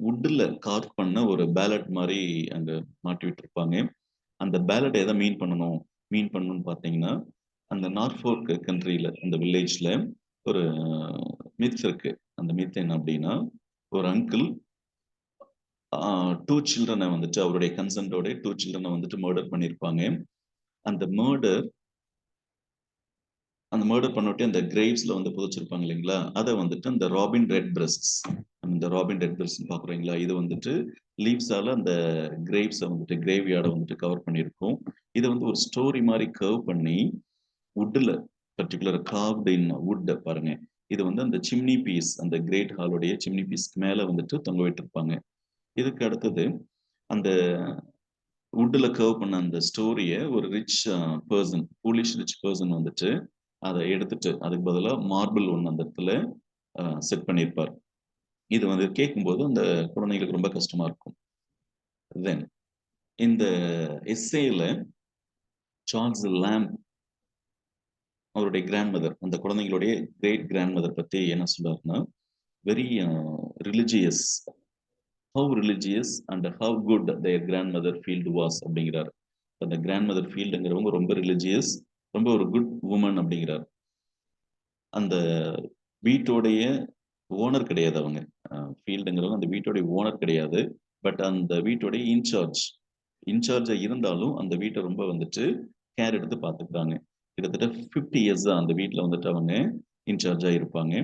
வுட்டில் கார்வ் பண்ண ஒரு பேலட் மாதிரி அங்கே மாட்டி விட்டுருப்பாங்க. அந்த பேலட் எதை மீன் பண்ணணும்னு பார்த்தீங்கன்னா அந்த நார்ஃபோர்க் கண்ட்ரியில் அந்த வில்லேஜில் ஒரு மித் இருக்கு. அந்த மித் என்ன அப்படின்னா, ஒரு அங்கிள் 2 சில்ட்ரனை வந்துட்டு அவருடைய கன்சென்டோட 2 சில்ட்ரனை வந்துட்டு மர்டர் பண்ணியிருப்பாங்க. அந்த மர்டர் பண்ணிட்டு அந்த கிரேவ்ஸ்ல வந்து புதைச்சிருப்பாங்க இல்லைங்களா, அதை வந்துட்டு அந்த ராபின் ரெட் பிரஸ்ட்ஸ், இந்த ராபின் ரெட் பிரஸ்ட் பாக்குறீங்களா, இது வந்துட்டு லீவ்ஸால அந்த கிரேவ்ஸை வந்துட்டு கிரேவ் யார்டை வந்துட்டு கவர் பண்ணியிருக்கும். இதை வந்து ஒரு ஸ்டோரி மாதிரி கர்வ் பண்ணி வுட்ல பர்டிகுலர் கார்வ்ட் இன் வுட் பாருங்க, இது வந்து அந்த சிம்னி பீஸ், அந்த கிரேட் ஹாலுடைய சிம்னி பீஸ்க்கு மேல வந்துட்டு தொங்க விட்டுருப்பாங்க. இதுக்கு அடுத்தது அந்த வுட்ல கர்வ் பண்ண அந்த ஸ்டோரிய ஒரு ரிச் பர்சன், பூலிஷ் ரிச் பர்சன் வந்துட்டு அதை எடுத்துட்டு அதுக்கு பதிலா மார்பிள் ஒன்று அந்த இடத்துல செட் பண்ணியிருப்பார். இது வந்து கேட்கும்போது அந்த குழந்தைகளுக்கு ரொம்ப கஷ்டமா இருக்கும். தென் இந்த எஸ்ஏல சார்ல்ஸ் லேம்ப் அவருடைய கிராண்ட் மதர், அந்த குழந்தைங்களுடைய கிரேட் கிராண்ட் மதர் பத்தி என்ன சொல்றாருன்னா, very religious, how religious and how good their grandmother Field was அப்படிங்கிறார். அந்த கிராண்ட் மதர் ஃபீல்டுங்கிறவங்க ரொம்ப ரிலிஜியஸ், ரொம்ப ஒரு குட் உமன் அப்படிங்கிறார். அந்த வீட்டோடைய ஓனர் கிடையாது அவங்க, ஃபீல்டுங்கிறவங்க அந்த வீட்டோடைய ஓனர் கிடையாது. பட் அந்த வீட்டோடைய இன்சார்ஜா இருந்தாலும் அந்த வீட்டை ரொம்ப வந்துட்டு கேர் எடுத்து பார்த்துக்கிறாங்க. கிட்டத்தட்ட 50 இயர்ஸா அந்த வீட்டில் வந்துட்டு அவங்க இன்சார்ஜா இருப்பாங்க.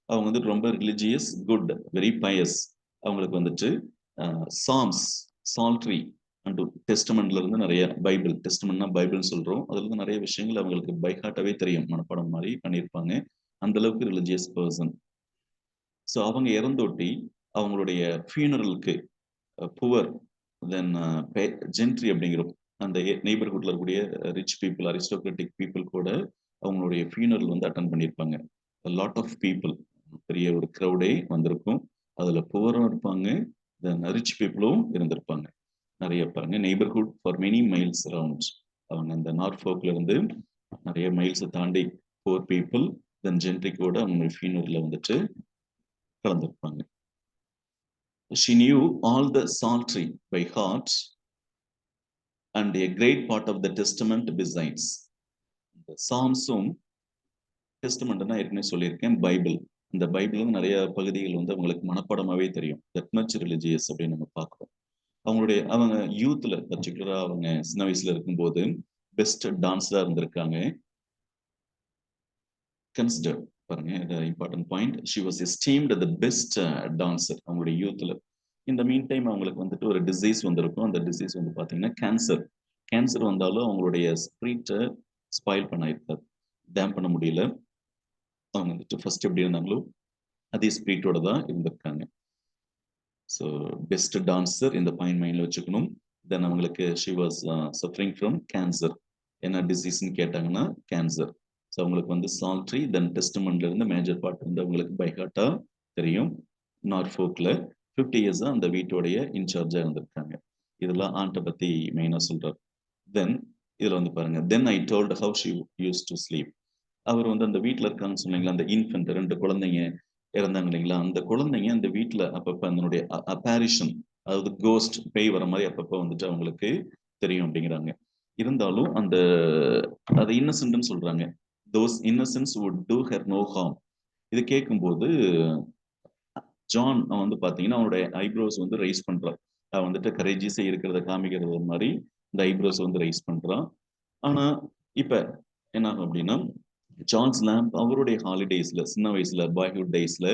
அவங்க வந்துட்டு ரொம்ப ரிலிஜியஸ், குட், வெரி பயஸ். அவங்களுக்கு வந்துட்டு சாம்ஸ், சால்ட்ரி அண்ட் டெஸ்டமெண்ட்ல இருந்து நிறைய பைபிள், டெஸ்டமெண்ட்னா பைபிள் சொல்றோம், அதுல இருந்து நிறைய விஷயங்கள் அவங்களுக்கு பைஹார்ட்டாவே தெரியும், மனப்பாடம் மாதிரி பண்ணியிருப்பாங்க. அந்த அளவுக்கு ரிலிஜியஸ் பர்சன். ஸோ அவங்க இறந்தோட்டி அவங்களுடைய ஃபியூனரலுக்கு புவர், தென் ஜென்ட்ரி அப்படிங்கிற அந்த நெய்பர்ஹுட்ல இருக்கக்கூடிய ரிச் பீப்புள், அரிஸ்டோக்ராட்டிக் பீப்புள் கூட அவங்களுடைய ஃபியூனரல் வந்து அட்டன் பண்ணியிருப்பாங்க. லாட் ஆஃப் பீப்புள், பெரிய ஒரு க்ரௌடே வந்திருக்கும். அதுல புவரும் இருப்பாங்க, தென் ரிச் பீப்புளும் இருந்திருப்பாங்க. நிறைய பாருங்க, neighbourhood for many miles around. அவங்க அந்த நார்ஃபோக்ல இருந்து நிறைய மைல்ஸை தாண்டி புவர் பீப்புள் தென் ஜென்ட்ரி கூட அவங்க ஃபியூனரல்ல வந்துட்டு கலந்துருப்பாங்க. She knew all the psaltery by heart and a great part of the testament besides. The Psalms-உம் டெஸ்டமெண்ட்னா ஏற்கனவே சொல்லியிருக்கேன், பைபிள். இந்த பைபிள் நிறைய பகுதிகள் வந்து அவங்களுக்கு மனப்பாடமாவே தெரியும். தட் மச் ரிலிஜியஸ் அப்படின்னு நம்ம பார்க்கிறோம். அவங்க யூத்ல பர்டிகுலரா அவங்க சின்ன வயசுல இருக்கும்போது பெஸ்ட் டான்ஸரா இருந்திருக்காங்க. கன்சிடர் பாருங்க, important point, she was esteemed the best dancer அவங்களுடைய யூத்ல. இந்த மீன் டைம் அவங்களுக்கு வந்துட்டு ஒரு டிசீஸ் வந்திருக்கும். அந்த டிசீஸ் வந்து பாத்தீங்கன்னா கேன்சர். கேன்சர் வந்தாலும் அவங்களுடைய ஸ்பிரிட்டை ஸ்பாயில் பண்ண டேம் பண்ண முடியல. அவங்க வந்துட்டு ஃபர்ஸ்ட் எப்படி இருந்தாங்களோ அதே ஸ்பிரிட்டோட தான் இருந்திருக்காங்க. ஸோ பெஸ்ட் டான்சர் இந்த பாயிண்ட் மைண்ட்ல வச்சுக்கணும். தென் அவங்களுக்கு she was suffering from cancer. என்ன டிசீஸ்ன்னு கேட்டாங்கன்னா கேன்சர். ஸோ அவங்களுக்கு வந்து சால்ட்ரி தென் டெஸ்டமெண்ட்ல இருந்து மேஜர் பார்ட் வந்து அவங்களுக்கு பைஹார்ட்டா தெரியும். நார்ஃபோக்ல 50 இயர்ஸா அந்த வீட்டோடைய இன்சார்ஜா இருந்திருக்காங்க. இதெல்லாம் ஆண்ட பத்தி மெயினா சொல்றாரு. தென் இதுல வந்து பாருங்க, then I told how she used to sleep. அவர் வந்து அந்த வீட்டுல இருக்காங்கன்னு சொன்னீங்களா, அந்த இன்ஃபென்ட் 2 குழந்தைங்க இறந்தாங்க இல்லைங்களா, அந்த குழந்தைங்க அந்த வீட்டுல அப்பப்ப அதனுடைய அப்பாரிஷன், அதாவது கோஸ்ட், பேய் வர மாதிரி அப்பப்ப வந்துட்டு அவங்களுக்கு தெரியும் அப்படிங்கிறாங்க. இருந்தாலும் அந்த அது இன்னசென்ட்னு சொல்றாங்க. Those innocents would do her no harm. இது கேட்கும்போது ஜான் வந்து பாத்தீங்கன்னா அவனுடைய ஐப்ரோஸ் வந்து ரைஸ் பண்றான். அவன் வந்துட்டு கரேஜியஸா இருக்கிறத காமிக்கிறது மாதிரி இந்த ஐப்ரோஸ் வந்து ரைஸ் பண்றான். ஆனா இப்ப என்ன ஆகும் அப்படின்னா, சார்ல்ஸ் லேம்ப் அவருடைய ஹாலிடேஸ்ல, சின்ன வயசுல பாய்ஹுட் டேஸ்ல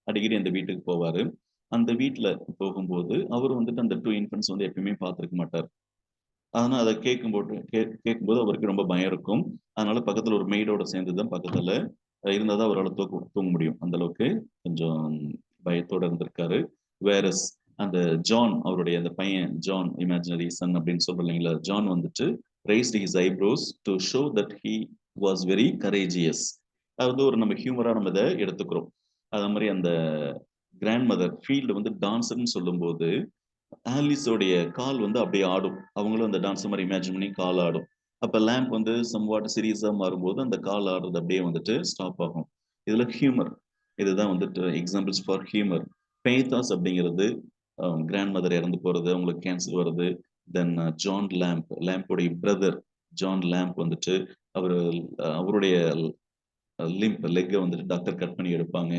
அடிக்கடி அந்த வீட்டுக்கு போவாரு. அந்த வீட்டுல போகும்போது அவர் வந்துட்டு அந்த 2 இன்ஃபன்ட்ஸ் வந்து எப்பயுமே பார்த்திருக்க மாட்டார். ஆனா அதை கேட்கும்போது அவருக்கு ரொம்ப பயம் இருக்கும். அதனால பக்கத்துல ஒரு மெய்டோட சேர்ந்துதான் பக்கத்துல இருந்தாதான் அவரால் தூங்க முடியும். அந்த அளவுக்கு கொஞ்சம் பயத்தோட இருந்திருக்காரு. வேரஸ் அந்த ஜான், அவருடைய அந்த பையன் ஜான், இமேஜினரி சன் அப்படின்னு சொல்றோம் இல்லைங்களா, ஜான் வந்துட்டு raised his eyebrows to show that he was very courageous. அது வந்து ஒரு நம்ம ஹியூமரா நம்ம இதை எடுத்துக்கிறோம். அதே மாதிரி அந்த கிராண்ட் மதர் ஃபீல்டு வந்து டான்ஸர்னு சொல்லும்போது ஆலிஸோடைய கால் வந்து அப்படியே ஆடும். அவங்களும் அந்த டான்ஸ் மாதிரி இமேஜின் பண்ணி கால் ஆடும். அப்ப லேம்ப் வந்து சம்வாட் சீரியஸா மாறும்போது அந்த கால் ஆடுறது அப்படியே வந்துட்டு ஸ்டாப் ஆகும். இதுல ஹியூமர், இதுதான் வந்துட்டு எக்ஸாம்பிள்ஸ் ஃபார் ஹியூமர். பேத்தாஸ் அப்படிங்கிறது கிராண்ட் மதர் இறந்து போறது, அவங்களுக்கு கேன்சர் வருது. தென் ஜான் லேம்போடைய பிரதர் ஜான் லேம்ப் வந்துட்டு அவரு அவருடைய லெக்கை வந்துட்டு டாக்டர் கட் பண்ணி எடுப்பாங்க.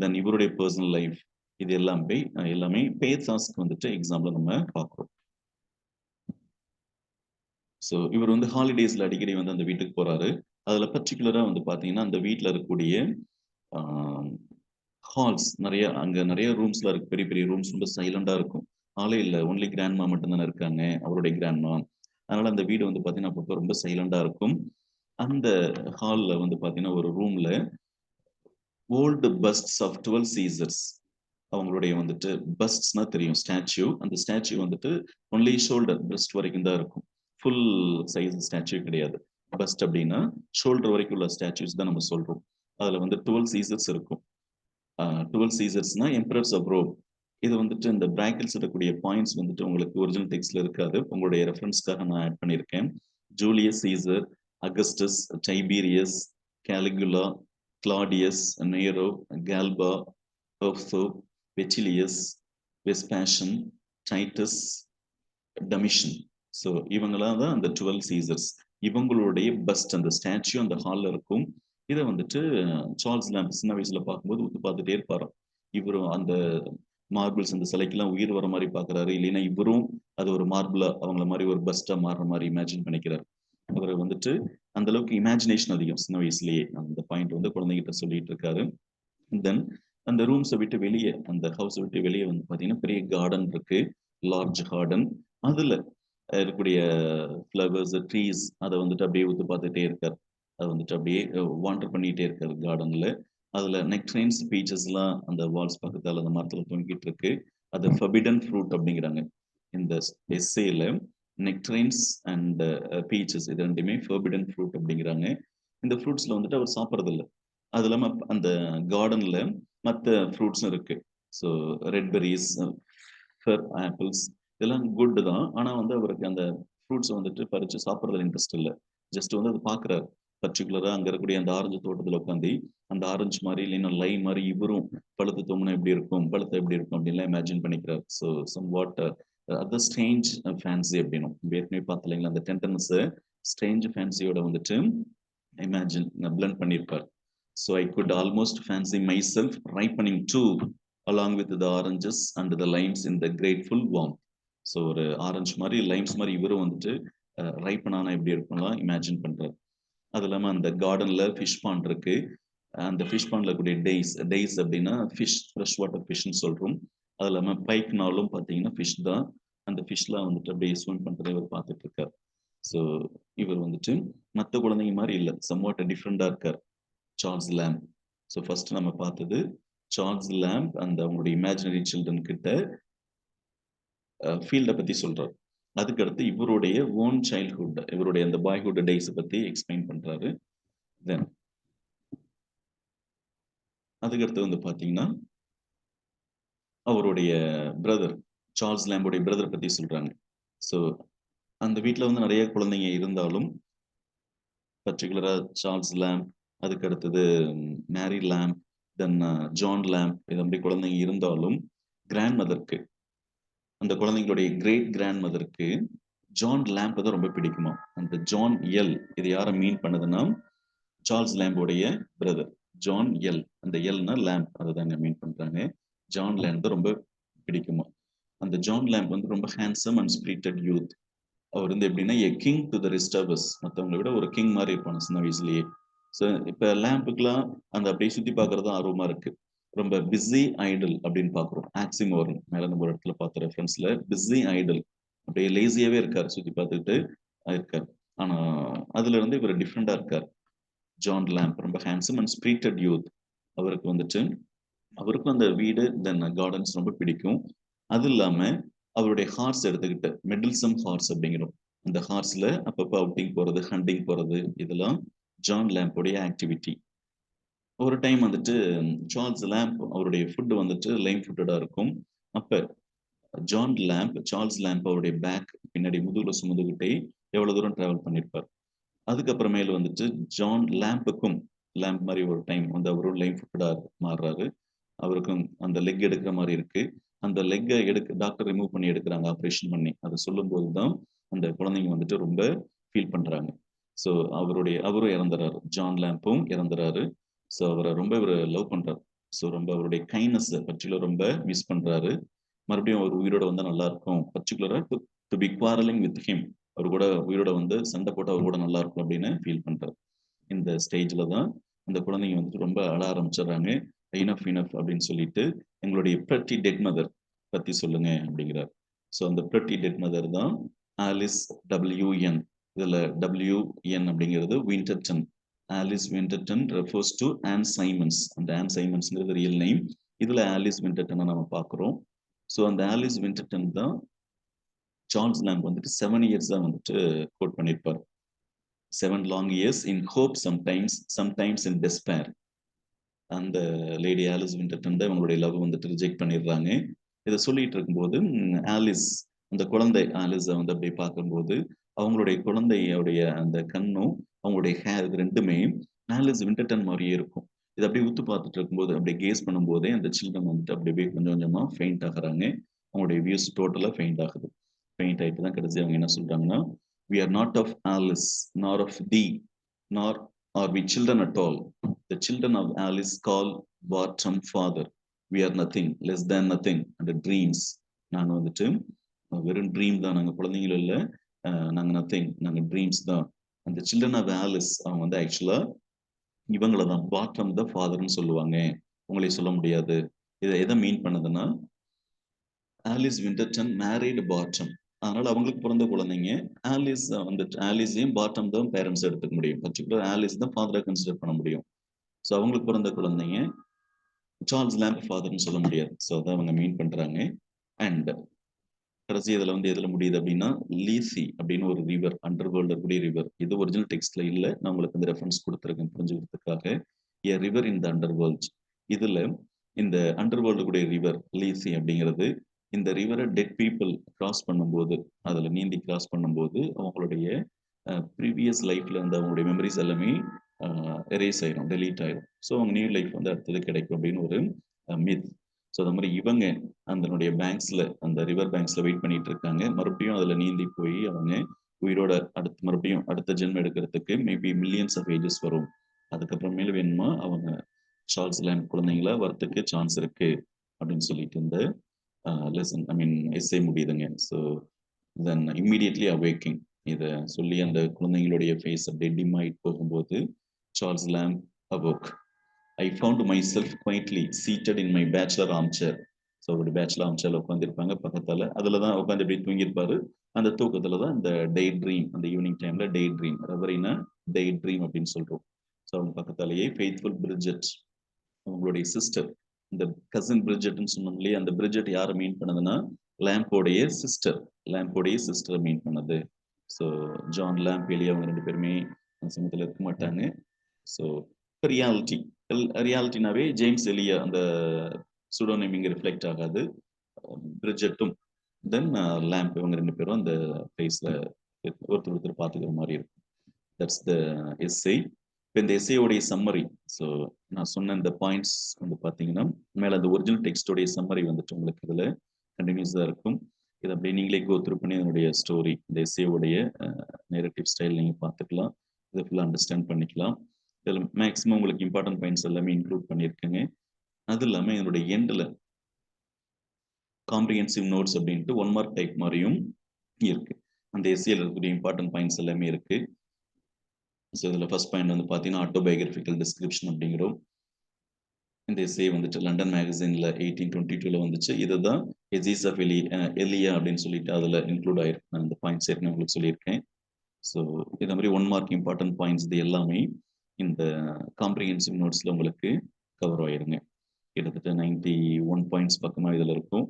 தென் இவருடைய பர்சனல் லைஃப், இது எல்லாமே பேர் டாஸ்க் வந்துட்டு எக்ஸாம்ல நம்ம பார்க்குறோம். ஸோ இவர் வந்து ஹாலிடேஸ்ல அடிக்கடி வந்து அந்த வீட்டுக்கு போறாரு. அதுல பர்ட்டிகுலரா வந்து பார்த்தீங்கன்னா, அந்த வீட்ல இருக்கக்கூடிய ஹால்ஸ் அங்க நிறைய ரூம்ஸ்லாம் இருக்கு. பெரிய பெரிய ரூம்ஸ் ரொம்ப சைலண்டா இருக்கும். ஆளே இல்ல. ஒன்லி கிராண்ட்மா மட்டும் தானே இருக்காங்க. அவருடைய கிராண்ட்மா. அதனால அந்த வீடு வந்து பார்த்தீங்கன்னா, அப்பப்போ ரொம்ப சைலண்டா இருக்கும். அந்த ஹால்ல வந்து பார்த்தீங்கன்னா, ஒரு ரூம்ல ஓல்டு பஸ்ட்ஸ் ஆஃப் 12 சீசர்ஸ், அவங்களுடைய வந்துட்டு பஸ்ட்ஸ்னா தெரியும், ஸ்டாச்சு. அந்த ஸ்டாச்சு வந்துட்டு ஒன்லி ஷோல்டர், பிரஸ்ட் வரைக்கும் தான் இருக்கும். ஃபுல் சைஸ் ஸ்டாச்சு கிடையாது. பஸ்ட் அப்படின்னா ஷோல்டர் வரைக்கும் உள்ள ஸ்டாச்சுஸ் தான் நம்ம சொல்றோம். அதுல வந்து 12 சீசர்ஸ் இருக்கும். 12 சீசர்ஸ்னா எம்பரர்ஸ் ஆஃப் ரோம். இது வந்துட்டு இந்த பிராக்கெட்ஸ் இருக்கக்கூடிய பாயிண்ட்ஸ் வந்துட்டு உங்களுக்கு ஒரிஜினல் டெக்ஸ்ட்ல இருக்காது. உங்களுடைய ரெஃபரன்ஸ்க்காக நான் ஆட் பண்ணியிருக்கேன். Julius Caesar, Augustus, Tiberius, Caligula, Claudius, Nero, Galba, பெர்சோ, Vitellius, Vespasian, Titus, Domitian. So இவங்களாம் தான் அந்த 12 சீசர்ஸ். இவங்களுடைய பஸ்ட், அந்த ஸ்டாச்சு அந்த ஹால்ல இருக்கும். இதை வந்துட்டு சார்ல்ஸ் லேம்ப் சின்ன வயசுல பார்க்கும்போது உத்து பார்த்துட்டே இருப்பாராம். இவரும் அந்த மார்பிள்ஸ், அந்த சிலைக்கெல்லாம் உயிர் வர மாதிரி பாக்குறாரு. இல்லைன்னா இவரும் அது ஒரு மார்பிளா அவங்கள மாதிரி ஒரு பஸ்டா மாறுற மாதிரி இமேஜின் பண்ணிக்கிறார். அவர் வந்துட்டு அந்த அளவுக்கு இமேஜினேஷன் அதிகம் சின்ன வயசுலயே. அந்த பாயிண்ட் வந்து குழந்தைகிட்ட சொல்லிட்டு இருக்காரு. தென் அந்த ரூம்ஸை விட்டு வெளியே, அந்த ஹவுஸை விட்டு வெளியே வந்து பாத்தீங்கன்னா பெரிய கார்டன் இருக்கு. Large garden. அதுல இருக்கக்கூடிய ஃப்ளவர்ஸ், ட்ரீஸ், அதை வந்துட்டு அப்படியே உத்து பார்த்துட்டே இருக்காரு. அது வந்துட்டு அப்படியே வாண்டர் பண்ணிட்டே இருக்காரு கார்டன்ல. அதுல நெக்ட்ரைன்ஸ், பீச்சஸ்லாம் அந்த வால்ஸ் பக்கத்தால அந்த மரத்துல தொங்கிட்டு இருக்கு. அது ஃபர்பிடன் ஃப்ரூட் அப்படிங்கிறாங்க. இந்த எஸ்ஸேல நெக்ட்ரைன்ஸ் அண்ட் பீச்சஸ் இது ரெண்டுமே ஃபர்பிடன் ஃப்ரூட் அப்படிங்கிறாங்க. இந்த ஃப்ரூட்ஸ்ல வந்துட்டு அவர் சாப்பிட்றது இல்ல. அது இல்லாம அந்த கார்டன்ல மற்ற ஃப்ரூட்ஸும் இருக்கு. ஸோ ரெட் பெர்ரிஸ், ஃபர் ஆப்பிள்ஸ், இதெல்லாம் குட் தான். ஆனா வந்து அவருக்கு அந்த ஃப்ரூட்ஸ் வந்துட்டு பறிச்சு சாப்பிட்றதுல இன்ட்ரெஸ்ட் இல்ல. ஜஸ்ட் வந்து அது பார்க்குறாரு. பர்ட்டிகுலரா அங்க இருக்கக்கூடிய அந்த ஆரஞ்சு தோட்டத்துல உட்காந்து அந்த ஆரஞ்சு மாதிரி இல்லைன்னா லைம் மாதிரி இவரும் பழுத்து தொங்குனா எப்படி இருக்கும், பழுத்த எப்படி இருக்கும் அப்படின்லாம் இமேஜின் பண்ணிக்கிறார். So somewhat other strange fancy அப்படின்னும் ஏற்கனவே பார்த்து இல்லைங்களா, அந்த டென்டனஸ் ஸ்ட்ரேஞ்ச் ஃபேன்சியோட வந்துட்டு இமேஜின் பிளண்ட் பண்ணியிருப்பார். So I could almost fancy myself ripening too along with the oranges and the limes in the grateful warmth. So ஒரு orange மாதிரி லைம்ஸ் மாதிரி இவரும் வந்துட்டு ரைப்பன் ஆனா எப்படி இருக்கும்லாம் இமேஜின் பண்றாரு. அது இல்லாம அந்த கார்டன்ல ஃபிஷ் பாண்ட் இருக்கு. அந்த ஃபிஷ் பாண்ட்ல கூடிய டெய்ஸ் அப்படின்னா ஃபிஷ், ஃப்ரெஷ் வாட்டர் ஃபிஷ்னு சொல்றோம். அது இல்லாம பைக்னாலும் பார்த்தீங்கன்னா ஃபிஷ் தான். அந்த ஃபிஷ்லாம் வந்துட்டு அப்படியே ஸ்விம் பண்றதை இவர் பார்த்துட்டு இருக்கார். ஸோ இவர் வந்துட்டு மற்ற குழந்தைங்க மாதிரி இல்லை, சம்வாட் டிஃப்ரெண்டா இருக்கார் சார்ல்ஸ் லேம்ப். ஸோ ஃபர்ஸ்ட் நம்ம பார்த்தது சார்ல்ஸ் லேம்ப் அந்த அவங்களுடைய இமேஜினரி சில்ட்ரன் கிட்ட ஃபீல்டை பத்தி சொல்றாரு. அதுக்கடுத்து இவருடைய ஓன் சைல்ட்ஹுட், இவருடைய அந்த பாய்ஹுட் டேஸ் பத்தி எக்ஸ்பிளைன் பண்றாரு. தென் அதுக்கடுத்து வந்து பாத்தீங்கன்னா அவருடைய பிரதர், சார்ல்ஸ் லேம்போடைய பிரதர் பத்தி சொல்றாங்க. ஸோ அந்த வீட்டில் வந்து நிறைய குழந்தைங்க இருந்தாலும் பர்டிகுலரா சார்ல்ஸ் லேம்ப், அதுக்கு அடுத்தது மேரி லேம்ப், தென் ஜான் லேம்ப், இது அப்படி குழந்தைங்க இருந்தாலும் கிராண்ட் மதருக்கு, அந்த குழந்தைங்களுடைய கிரேட் கிராண்ட் மதருக்கு ஜான் லேம்ப் தான் ரொம்ப பிடிக்குமா. அந்த ஜான் எல் இது யாரை மீன் பண்ணுதுன்னா சார்ல்ஸ் லேம்போடைய பிரதர் ஜான் எல். அந்த எல்னா லேம்ப், அதை தாங்க மீன் பண்றாங்க. ஜான் லேம்ப் தான் ரொம்ப பிடிக்குமா. அந்த ஜான் லேம்ப் வந்து ரொம்ப ஹேண்ட்ஸம் அண்ட் ஸ்பிரிட்டட் யூத். அவர் வந்து எப்படின்னா a king to the rest of us, மற்றவங்களை விட ஒரு கிங் மாதிரி இருப்பாங்க சின்ன வயசுலயே. ஸோ இப்போ லேம்புக்குலாம் அந்த அப்படியே சுற்றி பார்க்கறது ஆர்வமா இருக்கு. ரொம்ப பிஸி ஐடல் அப்படின்னு பார்க்குறோம். ஆக்சிமோரன் மேலே நம்ம ஒரு இடத்துல பார்த்த ரெஃபரன்ஸ்ல பிஸி ஐடல், அப்படியே லேசியாவே இருக்கார், சுற்றி பார்த்துக்கிட்டு இருக்கார். ஆனா அதுல இருந்து இவர் டிஃப்ரெண்டா இருக்கார். ஜான் லேம்ப் ரொம்ப ஹேண்ட்ஸம் அண்ட் ஸ்பிரிட்டட் யூத். அவருக்கு வந்துட்டு அவருக்கும் அந்த வீடு தென் கார்டன்ஸ் ரொம்ப பிடிக்கும். அது இல்லாம அவருடைய ஹார்ஸ் எடுத்துக்கிட்டு மெடில்சம் ஹார்ஸ் அப்படிங்கிறோம். அந்த ஹார்ஸ்ல அப்பப்போ அவுட்டிங் போறது, ஹண்டிங் போறது, இதெல்லாம் ஜான் லேம்போடைய ஆக்டிவிட்டி. ஒரு டைம் வந்துட்டு சார்ல்ஸ் லேம்ப் அவருடைய ஃபுட் வந்துட்டு லைம் ஃபுட்டடா இருக்கும். அப்ப சார்ல்ஸ் லேம்ப் அவருடைய பேக் பின்னாடி முதுகுல சுமந்துகிட்டே எவ்வளவு தூரம் டிராவல் பண்ணியிருப்பார். அதுக்கப்புறமேல வந்துட்டு ஜான் லேம்புக்கும் லேம்ப் மாதிரி ஒரு டைம் வந்து அவரும் லைம் ஃபுட்டடா மாறுறாரு. அவருக்கும் அந்த லெக் எடுக்கிற மாதிரி இருக்கு. அந்த லெக்கை டாக்டர் ரிமூவ் பண்ணி எடுக்கிறாங்க, ஆப்ரேஷன் பண்ணி. அதை சொல்லும்போது தான் அந்த குழந்தைங்க வந்துட்டு ரொம்ப ஃபீல் பண்றாங்க. ஸோ அவரும் இறந்துறாரு, ஜான் லேம்பும் இறந்துறாரு. ஸோ அவரை ரொம்ப இவர் லவ் பண்றாரு. ஸோ ரொம்ப அவருடைய கைண்ட்னஸ் பர்டிகுலர் ரொம்ப மிஸ் பண்றாரு. மறுபடியும் அவர் உயிரோட வந்தா நல்லா இருக்கும். பர்டிகுலரா to be quarrelling with him. அவர் கூட உயிரோட வந்து சண்டை போட்டா அவர் கூட நல்லா இருக்கும் அப்படின்னு ஃபீல் பண்றாரு. இந்த ஸ்டேஜ்ல தான் அந்த குழந்தைங்க வந்துட்டு ரொம்ப அழ ஆரம்பிச்சிடுறாங்க. இனஃப் இனஃப் அப்படின்னு சொல்லிட்டு எங்களுடைய பிரட்டி டெட் மதர் பத்தி சொல்லுங்க அப்படிங்கிறார். ஸோ அந்த பிரட்டி டெட் மதர் தான் ஆலிஸ் WN. இதுல WN அப்படிங்கிறது Winterton. Alice Winterton refers to Ann Simmons. அந்த ஆன் சைமன்ஸ்ங்கிறது ரியல் நேம். இதுல ஆலிஸ் விண்டர்டனை நம்ம பார்க்கிறோம். ஸோ அந்த ஆலிஸ் விண்டர்டன் தான் சார்ல்ஸ் லாம்ப் வந்துட்டு 7 இயர்ஸ் தான் வந்துட்டு கோட் பண்ணியிருப்பார். 7 long years in hope sometimes in despair. அந்த லேடி ஆலிஸ் விண்டர்டன் தான் இவங்களுடைய லவ் வந்துட்டு ரிஜெக்ட் பண்ணிடுறாங்க. இதை சொல்லிட்டு இருக்கும்போது ஆலிஸ், அந்த குழந்தை ஆலிஸை வந்து அப்படி பார்க்கும்போது அவங்களுடைய குழந்தையுடைய அந்த கண்ணும் அவங்களுடைய ஹேர் இது ரெண்டுமே ஆலிஸ் விண்டர்டன் மாதிரியே இருக்கும். இதை அப்படியே உத்து பார்த்துட்டு இருக்கும்போது அப்படியே கேஸ் பண்ணும்போதே அந்த சில்ட்ரன் வந்துட்டு அப்படி அப்படியே கொஞ்சம் கொஞ்சமா ஃபெயிண்ட் ஆகுறாங்க. அவங்களுடைய வியூஸ் டோட்டலா ஃபெயிண்ட் ஆகுது. ஃபெயிண்ட் ஆயிட்டு தான் கடைசி அவங்க என்ன சொல்றாங்கன்னா, we are not of Alice nor of thee nor are we children at all. The children of Alice call bottom father. We are nothing less than nothing and dreams. நாங்க வந்துட்டு வெறும் ட்ரீம் தான், நாங்க குழந்தைங்களும் இல்லை, நாங்க நத்திங், நாங்க dreams தான். அந்த சில்ட்ரன் ஆஃப் ஆலிஸ் அவங்க வந்து ஆக்சுவலா இவங்கள தான் பாட்டம் த ஃபாதர்னு சொல்லுவாங்க. உங்களை சொல்ல முடியாது. இதை எதை மீன் பண்ணுதுன்னா, ஆலிஸ் விண்டர்டன் மேரிடு பாட்டம். அதனால அவங்களுக்கு பிறந்த குழந்தைங்க ஆலிஸ் வந்துட்டு ஆலிஸையும் பாட்டம் தான் பேரண்ட்ஸ் எடுத்துக்க முடியும். பர்டிகுலர் ஆலிஸ் தான் ஃபாதரை கன்சிடர் பண்ண முடியும். ஸோ அவங்களுக்கு பிறந்த குழந்தைங்க சார்ல்ஸ் லாம்ப் ஃபாதர்னு சொல்ல முடியாது. ஸோ அதான் அவங்க மீன் பண்றாங்க. அண்ட் கடைசி இதுல வந்து எதுல முடியுது அப்படின்னா, லீசி அப்படின்னு ஒரு ரிவர், அண்டர் வேர்ல்டு இருக்கக்கூடிய ரிவர். இது ஒரிஜினல் டெக்ஸ்ட்ல இல்ல, நான் உங்களுக்கு இந்த ரெஃபரன்ஸ் கொடுத்துருக்கேன் புரிஞ்சுக்கிறதுக்காக. A river in the underworld. இதுல இந்த அண்டர் வேர்ல்டு கூடிய ரிவர் லீசி அப்படிங்கிறது, இந்த ரிவரை டெட் பீப்புள் கிராஸ் பண்ணும்போது, அதுல நீந்தி கிராஸ் பண்ணும்போது அவங்களுடைய ப்ரீவியஸ் லைஃப்ல இருந்த அவங்களுடைய மெமரிஸ் எல்லாமே எரேஸ் ஆயிரும், டெலீட் ஆயிரும். ஸோ அவங்க நியூ லைஃப் வந்து அடுத்தது கிடைக்கும் அப்படின்னு ஒரு மித். ஸோ அந்த மாதிரி இவங்க அதனுடைய பேங்க்ஸ்ல, அந்த ரிவர் பேங்க்ஸ்ல வெயிட் பண்ணிட்டு இருக்காங்க. மறுபடியும் அதுல நீந்தி போய் அவங்க உயிரோட அடுத்து மறுபடியும் அடுத்த ஜென்மம் எடுக்கிறதுக்கு மேபி மில்லியன்ஸ் ஆஃப் ஏஜஸ் வரும். அதுக்கப்புறமேல வேணுமா அவங்க சார்ல்ஸ் லாம்ப் குழந்தைங்களா வரத்துக்கு சான்ஸ் இருக்கு அப்படின்னு சொல்லிட்டு இந்த லெசன் ஐ மீன் எஸ்ஸே முடியுதுங்க. ஸோ தென் இம்மீடியட்லி அவேக்கிங் இதை சொல்லி அந்த குழந்தைங்களுடைய ஃபேஸ் அப்படியே டிம் ஆயிட்டு போகும்போது Charles Lamb awoke. I found myself quietly seated in my bachelor armchair. So ஒரு பேச்சுலர் ஆம்சேர்ல உட்காந்துருப்பாங்க பக்கத்தால. அதுல தான் உட்காந்து இப்படி தூங்கியிருப்பாரு. அந்த தூக்கத்துல தான் இந்த டே ட்ரீம், அந்த ஈவினிங் டைம்ல டே ட்ரீம், ரெவரினா டே ட்ரீம் அப்படின்னு சொல்றோம். ஸோ அவங்க பக்கத்தாலேயே ஃபெய்த்ஃபுல் பிரிட்ஜெட், அவங்களுடைய சிஸ்டர், இந்த கசின் பிரிட்ஜெட்னு சொன்னோம் இல்லையா, அந்த பிரிட்ஜெட் யாரை மீன் பண்ணதுன்னா லேம்போடைய சிஸ்டர், லேம்போடைய சிஸ்டரை மீன் பண்ணது. ஸோ ஜான் லேம்ப் எலியா அவங்க ரெண்டு பேருமே அந்த சமயத்தில் இருக்க மாட்டாங்க. ஸோ ரியாலிட்டி, ரியாலிட்டினாவே ஜேம்ஸ் எலியா அந்த சூடோனைம் இங்கே ரிஃப்ளெக்ட் ஆகாது. பிரிட்ஜெட்டும் தென் லேம்ப் இவங்க ரெண்டு பேரும் அந்த ஃபேஸில் ஒருத்தர் ஒருத்தர் பார்த்துக்கிற மாதிரி இருக்கும். That's the essay. இப்போ இந்த எஸ்ஏயோடைய சம்மரி, ஸோ நான் சொன்ன இந்த பாயிண்ட்ஸ் வந்து பார்த்தீங்கன்னா மேலே அந்த ஒரிஜினல் டெக்ஸ்டோடைய சம்மரி வந்துட்டு உங்களுக்கு இதில் கண்டினியூஸாக இருக்கும். இதை அப்படியே நீங்களே கோ த்ரூ பண்ணி அதனுடைய ஸ்டோரி, இந்த எஸ்ஏயோடைய நேரட்டிவ் ஸ்டைல் நீங்கள் பார்த்துக்கலாம். இதை ஃபுல்லாக அண்டர்ஸ்டாண்ட் பண்ணிக்கலாம். இதில் மேக்ஸிமம் உங்களுக்கு இம்பார்ட்டன்ட் பாயிண்ட்ஸ் எல்லாமே இன்க்ளூட் பண்ணியிருக்கேங்க. அது இல்லாமல் என்னுடைய எண்டில் காம்ப்ரிஹென்சிவ் நோட்ஸ் அப்படின்ட்டு 1 மார்க் டைப் மாதிரியும் இருக்கு. அந்த எஸ்ஏல இருக்கக்கூடிய இம்பார்ட்டன்ட் பாயிண்ட்ஸ் எல்லாமே இருக்கு. ஸோ இதில் ஃபர்ஸ்ட் பாயிண்ட் வந்து பார்த்தீங்கன்னா ஆட்டோபயோகிராஃபிக்கல் டிஸ்கிரிப்ஷன் அப்படிங்கிறோம். இந்த எஸ்ஏ வந்துட்டு லண்டன் மேகசின்ல 1822 வந்துச்சு. இதுதான் எஜிஸ் ஆஃப் எலியா அப்படின்னு சொல்லிட்டு அதில் இன்க்ளூட் ஆயிருக்கு. நான் இந்த பாயிண்ட்ஸ் ஏற்கனவே உங்களுக்கு சொல்லியிருக்கேன். ஸோ இந்த மாதிரி 1 மார்க் இம்பார்ட்டன்ட் பாயிண்ட்ஸ் இது எல்லாமே இந்த காம்ப்ரிஹென்சிவ் நோட்ஸ்ல உங்களுக்கு கவர் ஆயிருங்க. கிட்டத்தட்ட 91 பாயிண்ட்ஸ் பக்கமாக இதில் இருக்கும்.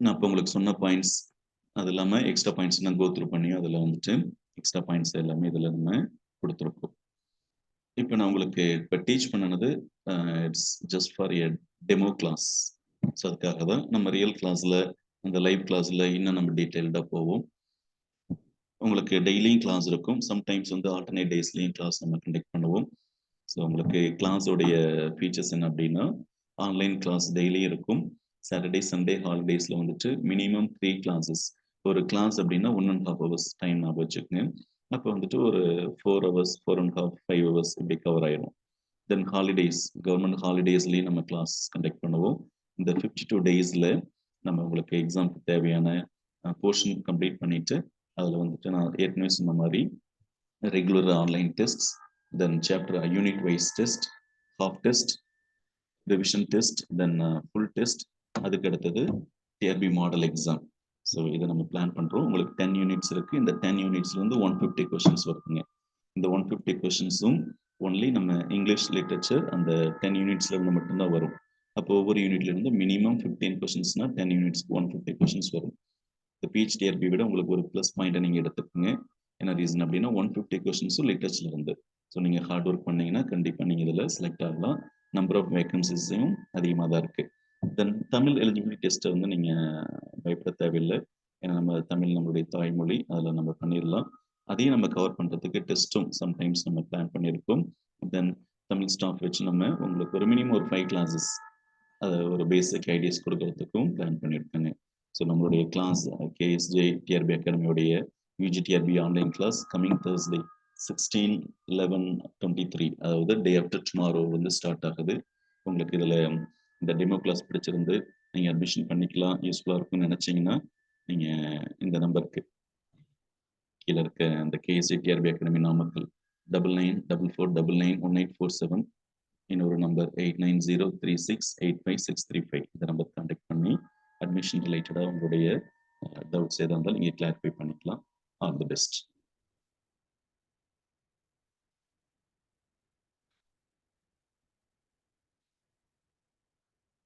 நான் இப்போ உங்களுக்கு சொன்ன பாயிண்ட்ஸ் அது இல்லாமல் எக்ஸ்ட்ரா பாயிண்ட்ஸ் நான் கோ த்ரூ பண்ணியும் அதில் வந்துட்டு எக்ஸ்ட்ரா பாயிண்ட்ஸ் எல்லாமே இதில் நம்ம கொடுத்துருக்கோம். இப்போ நான் உங்களுக்கு இப்போ டீச் பண்ணனது it's just for a demo class. So அதுக்காக தான் நம்ம ரியல் கிளாஸில், அந்த லைவ் கிளாஸில் இன்னும் நம்ம டீட்டெயில்டாக போவோம். உங்களுக்கு டெய்லியும் கிளாஸ் இருக்கும். சம்டைம்ஸ் வந்து ஆல்டர்னேட் டேஸ்லையும் கிளாஸ் நம்ம கண்டக்ட் பண்ணுவோம். ஸோ உங்களுக்கு கிளாஸோடைய ஃபீச்சர்ஸ் என்ன அப்படின்னா, ஆன்லைன் கிளாஸ் டெய்லியும் இருக்கும். சாட்டர்டே சண்டே ஹாலிடேஸில் வந்துட்டு மினிமம் 3 கிளாஸஸ். ஒரு கிளாஸ் அப்படின்னா 1.5 hours டைம் ஞாபகம் வச்சுக்கோங்க. அப்போ வந்துட்டு ஒரு 4 hours 4.5 5 hours இப்படி கவர் ஆயிடும். தென் ஹாலிடேஸ், கவர்மெண்ட் ஹாலிடேஸ்லயும் நம்ம கிளாஸ் கண்டக்ட் பண்ணுவோம். இந்த 52 டேஸ்ல நம்ம உங்களுக்கு எக்ஸாம்க்கு தேவையான போர்ஷன் கம்ப்ளீட் பண்ணிட்டு, அதுல வந்துட்டு நான் ஏற்கனவே சொன்ன மாதிரி regular online test, then chapter unit wise test, half test, revision test, then full test, அதுக்கு அடுத்தது டிஆர்பி மாடல் எக்ஸாம். ஸோ இதை நம்ம பிளான் பண்றோம். உங்களுக்கு 10 யூனிட்ஸ் இருக்கு. இந்த 10 யூனிட்ஸ்ல இருந்து 150 கொஸ்டின்ஸ் வருதுங்க. இந்த 150 கொஸ்டின்ஸும் ஒன்லி நம்ம இங்கிலீஷ் லிட்ரேச்சர் அந்த 10 யூனிட்ஸ்ல இருந்து மட்டும்தான் வரும். அப்போ ஒவ்வொரு யூனிட்ல இருந்து மினிமம் 15 கொஸ்டின்ஸ்னா 10 யூனிட்ஸ்க்கு 150 கொஸ்டின்ஸ் வரும். இந்த பிஹெச்டிஆர்பி விட உங்களுக்கு ஒரு ப்ளஸ் பாயிண்டை நீங்க எடுத்துக்கோங்க. என்ன ரீசன் அப்படின்னா 150 கொஸ்டின்ஸும் லிட்ரேச்சர்ல இருந்து. ஸோ நீங்க ஹார்ட் ஒர்க் பண்ணீங்கன்னா கண்டிப்பா நீங்க இதுல செலக்ட் ஆகலாம். நம்பர் ஆஃப் வேகன்சிஸையும் அதிகமாக தான் இருக்கு. தென் தமிழ் எலிஜிபிலிட்டி டெஸ்ட்டை வந்து நீங்க பயப்பட தேவையில்லை. ஏன்னா நம்ம தமிழ் நம்மளுடைய தாய்மொழி, அதில் நம்ம பண்ணிடலாம். அதையும் நம்ம கவர் பண்றதுக்கு டெஸ்ட்டும் சம்டைம்ஸ் நம்ம பிளான் பண்ணியிருக்கோம். தென் தமிழ் ஸ்டாஃப் வச்சு நம்ம உங்களுக்கு ஒரு மினிமம் ஒரு 5 கிளாஸஸ் அதை ஒரு பேசிக் ஐடியாஸ் கொடுக்கறதுக்கும் பிளான் பண்ணியிருக்காங்க. ஸோ நம்மளுடைய கிளாஸ் கேஎஸ்ஜே டிஆர்பி அகாடமியோடைய UGTRB online class coming Thursday 16/11/23, அதாவது டே ஆஃப்டர் டுமாரோ வந்து ஸ்டார்ட் ஆகுது. உங்களுக்கு இதில் இந்த டெமோ கிளாஸ் பிடிச்சிருந்து நீங்கள் அட்மிஷன் பண்ணிக்கலாம், யூஸ்ஃபுல்லாக இருக்கும்னு நினச்சிங்கன்னா நீங்கள் இந்த நம்பருக்கு கீழே இருக்க அந்த KSJ TRB அகாடமி நாமக்கல் 9944991847, இன்னொரு நம்பர் 8903685635, இந்த நம்பர் கான்டாக்ட் பண்ணி அட்மிஷன் ரிலேட்டடாக உங்களுடைய டவுட்ஸ் எதாக இருந்தாலும் நீங்கள் கிளாரிஃபை பண்ணிக்கலாம். All the best.